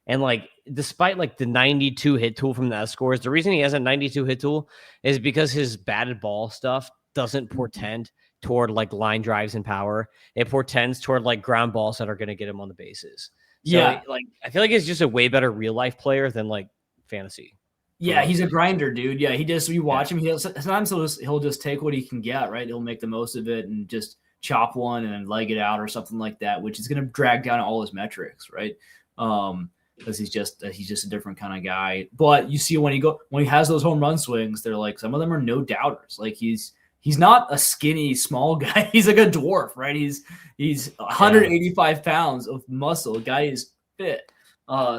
And like, despite like the 92 hit tool from the fScores, the reason he has a 92 hit tool is because his batted ball stuff doesn't portend toward like line drives and power. It portends toward like ground balls that are going to get him on the bases. So like, I feel like he's just a way better real life player than like fantasy. Yeah, he's a grinder, dude. Yeah, he just, you watch him, sometimes he'll just take what he can get, right? He'll make the most of it and just chop one and leg it out or something like that, which is going to drag down all his metrics, right? Because he's just a different kind of guy. But you see when he has those home run swings, they're like, some of them are no doubters. Like he's not a skinny small guy. He's like a dwarf, right? He's 185 pounds of muscle. The guy is fit.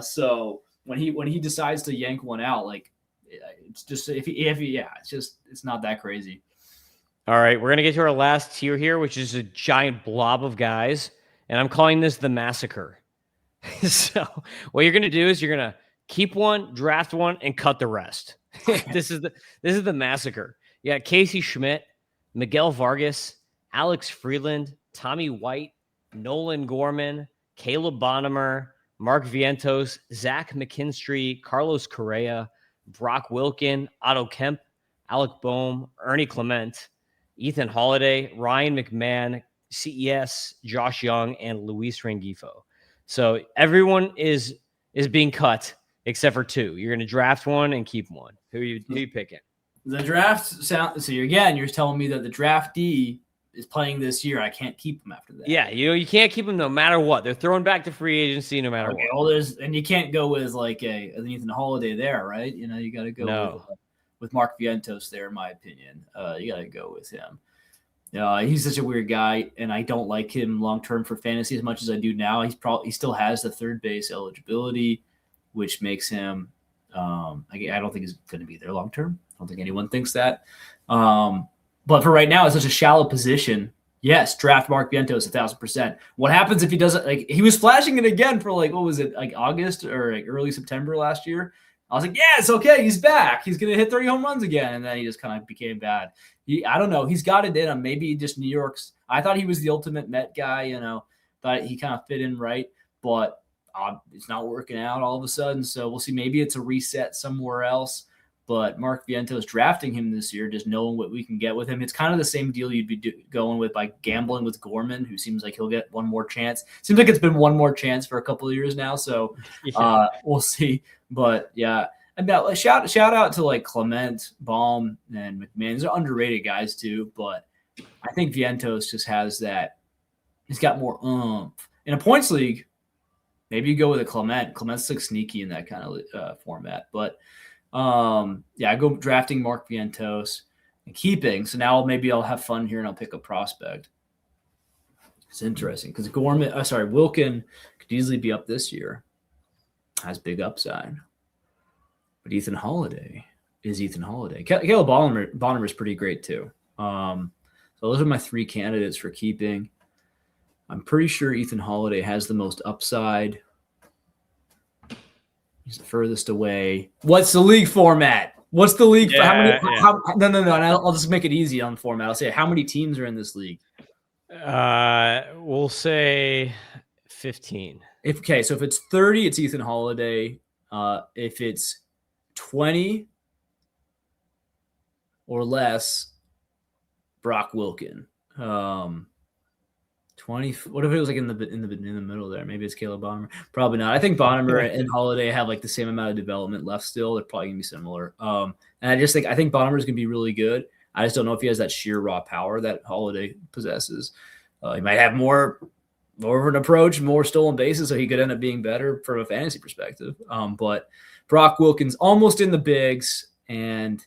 So when he decides to yank one out, like it's just it's not that crazy. All right, we're gonna get to our last tier here, which is a giant blob of guys, and I'm calling this the massacre. So what you're gonna do is you're gonna keep one, draft one, and cut the rest. This is the massacre. You got Casey Schmidt, Miguel Vargas, Alex Freeland, Tommy White, Nolan Gorman, Caleb Bonham, Mark Vientos, Zach McKinstry, Carlos Correa, Brock Wilkin, Otto Kemp, Alec Boehm, Ernie Clement, Ethan Holiday, Ryan McMahon, CES, Josh Young, and Luis Rengifo. So everyone is being cut except for two. You're going to draft one and keep one. Who are you picking? The draft sound. So you're telling me that the draftee is playing this year. I can't keep him after that. Yeah, you can't keep them no matter what. They're thrown back to free agency no matter what. Well, and you can't go with like an Ethan Holiday there, right? You know, you got to go with Mark Vientos there, in my opinion. You got to go with him. He's such a weird guy, and I don't like him long term for fantasy as much as I do now. He still has the third base eligibility, which makes him. I don't think he's going to be there long term. I don't think anyone thinks that. But for right now, it's such a shallow position. Yes, draft Mark Vientos 1,000%. What happens if he doesn't? Like he was flashing it again for like, what was it, like August or like early September last year? I was like, yeah, it's okay. He's back. He's going to hit 30 home runs again. And then he just kind of became bad. I don't know. He's got it in him. Maybe just New York's. I thought he was the ultimate Met guy, thought he kind of fit in right, but it's not working out all of a sudden. So we'll see. Maybe it's a reset somewhere else. But Mark Vientos drafting him this year, just knowing what we can get with him. It's kind of the same deal you'd be going with by gambling with Gorman, who seems like he'll get one more chance. Seems like it's been one more chance for a couple of years now. So we'll see. But yeah, and now shout out to like Clement, Baum, and McMahon. These are underrated guys too. But I think Vientos just has that. He's got more oomph. In a points league, maybe you go with a Clement. Clement's like sneaky in that kind of format. But I go drafting Mark Vientos and keeping. So now maybe I'll have fun here and I'll pick a prospect. It's interesting because Wilkin could easily be up this year. Has big upside. But Ethan Holiday is Ethan Holiday. Caleb Bonham is pretty great too. So those are my three candidates for keeping. I'm pretty sure Ethan Holiday has the most upside. He's the furthest away. What's the league format? What's the league? No. I'll just make it easy on the format. I'll say how many teams are in this league? We'll say 15. So if it's 30, it's Ethan Holiday. If it's 20 or less, Brock Wilkin. 20. What if it was like in the middle there? Maybe it's Caleb Bonham. Probably not. I think Bonham and Holiday have like the same amount of development left still. They're probably gonna be similar. And I think Bonham is gonna be really good. I just don't know if he has that sheer raw power that Holiday possesses. He might have more of an approach, more stolen bases, so he could end up being better from a fantasy perspective. But Brock Wilkins almost in the bigs, and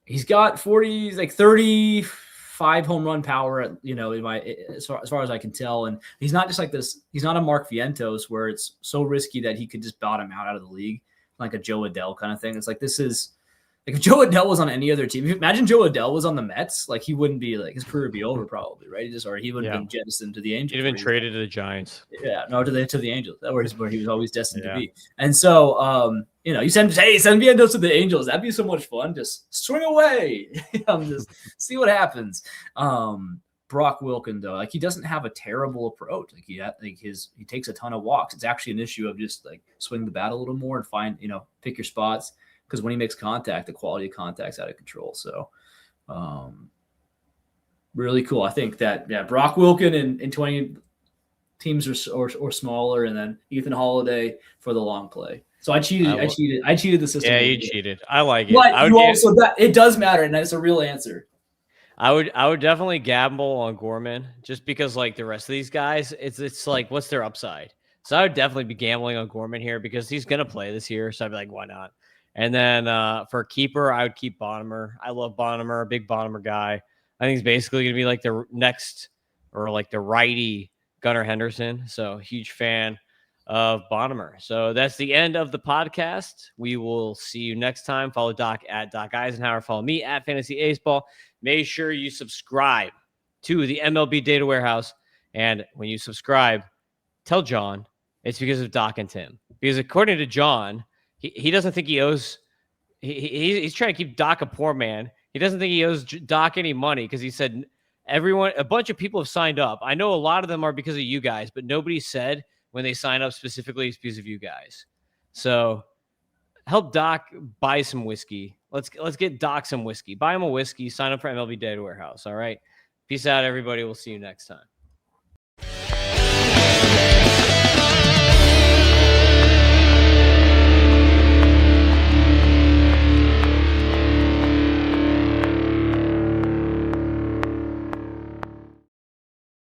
he's got 35 home run power at, as far as I can tell. And he's not just like this. He's not a Mark Vientos where it's so risky that he could just bottom out of the league, like a Joe Adell kind of thing. It's like, this is like if Joe Adell was on any other team, imagine Joe Adell was on the Mets, like he wouldn't be like, his career would be over probably, right? He would have been jettisoned to the Angels. He'd have been traded to the Giants. Yeah, no, to the Angels. That was where he was always destined to be. And so, you send Vientos to the Angels. That'd be so much fun. Just swing away. Just see what happens. Brock Wilken though, like he doesn't have a terrible approach. Like he takes a ton of walks. It's actually an issue of just like swing the bat a little more and find, pick your spots, because when he makes contact, the quality of contact's out of control. So really cool. I think that Brock Wilken in 20 teams or smaller, and then Ethan Holiday for the long play. So I cheated the system. Yeah, you cheated. I like it. But it does matter, and that's a real answer. I would definitely gamble on Gorman, just because like the rest of these guys, it's like, what's their upside? So I would definitely be gambling on Gorman here because he's gonna play this year. So I'd be like, why not? And then for keeper, I would keep Bonnemer. I love Bonnemer, a big Bonnemer guy. I think he's basically gonna be like the next, or like the righty Gunnar Henderson. So huge fan of Bonnemer. So that's the end of the podcast. We will see you next time. Follow Doc at Doc Eisenhauer. Follow me at Fantasy Aceball. Make sure you subscribe to the MLB Data Warehouse. And when you subscribe, tell John it's because of Doc and Tim. Because according to John, he doesn't think he owes. He's trying to keep Doc a poor man. He doesn't think he owes Doc any money because he said a bunch of people have signed up. I know a lot of them are because of you guys, but nobody said when they sign up specifically it's because of you guys. So help Doc buy some whiskey. Let's get Doc some whiskey. Buy him a whiskey. Sign up for MLB Data Warehouse. All right. Peace out, everybody. We'll see you next time.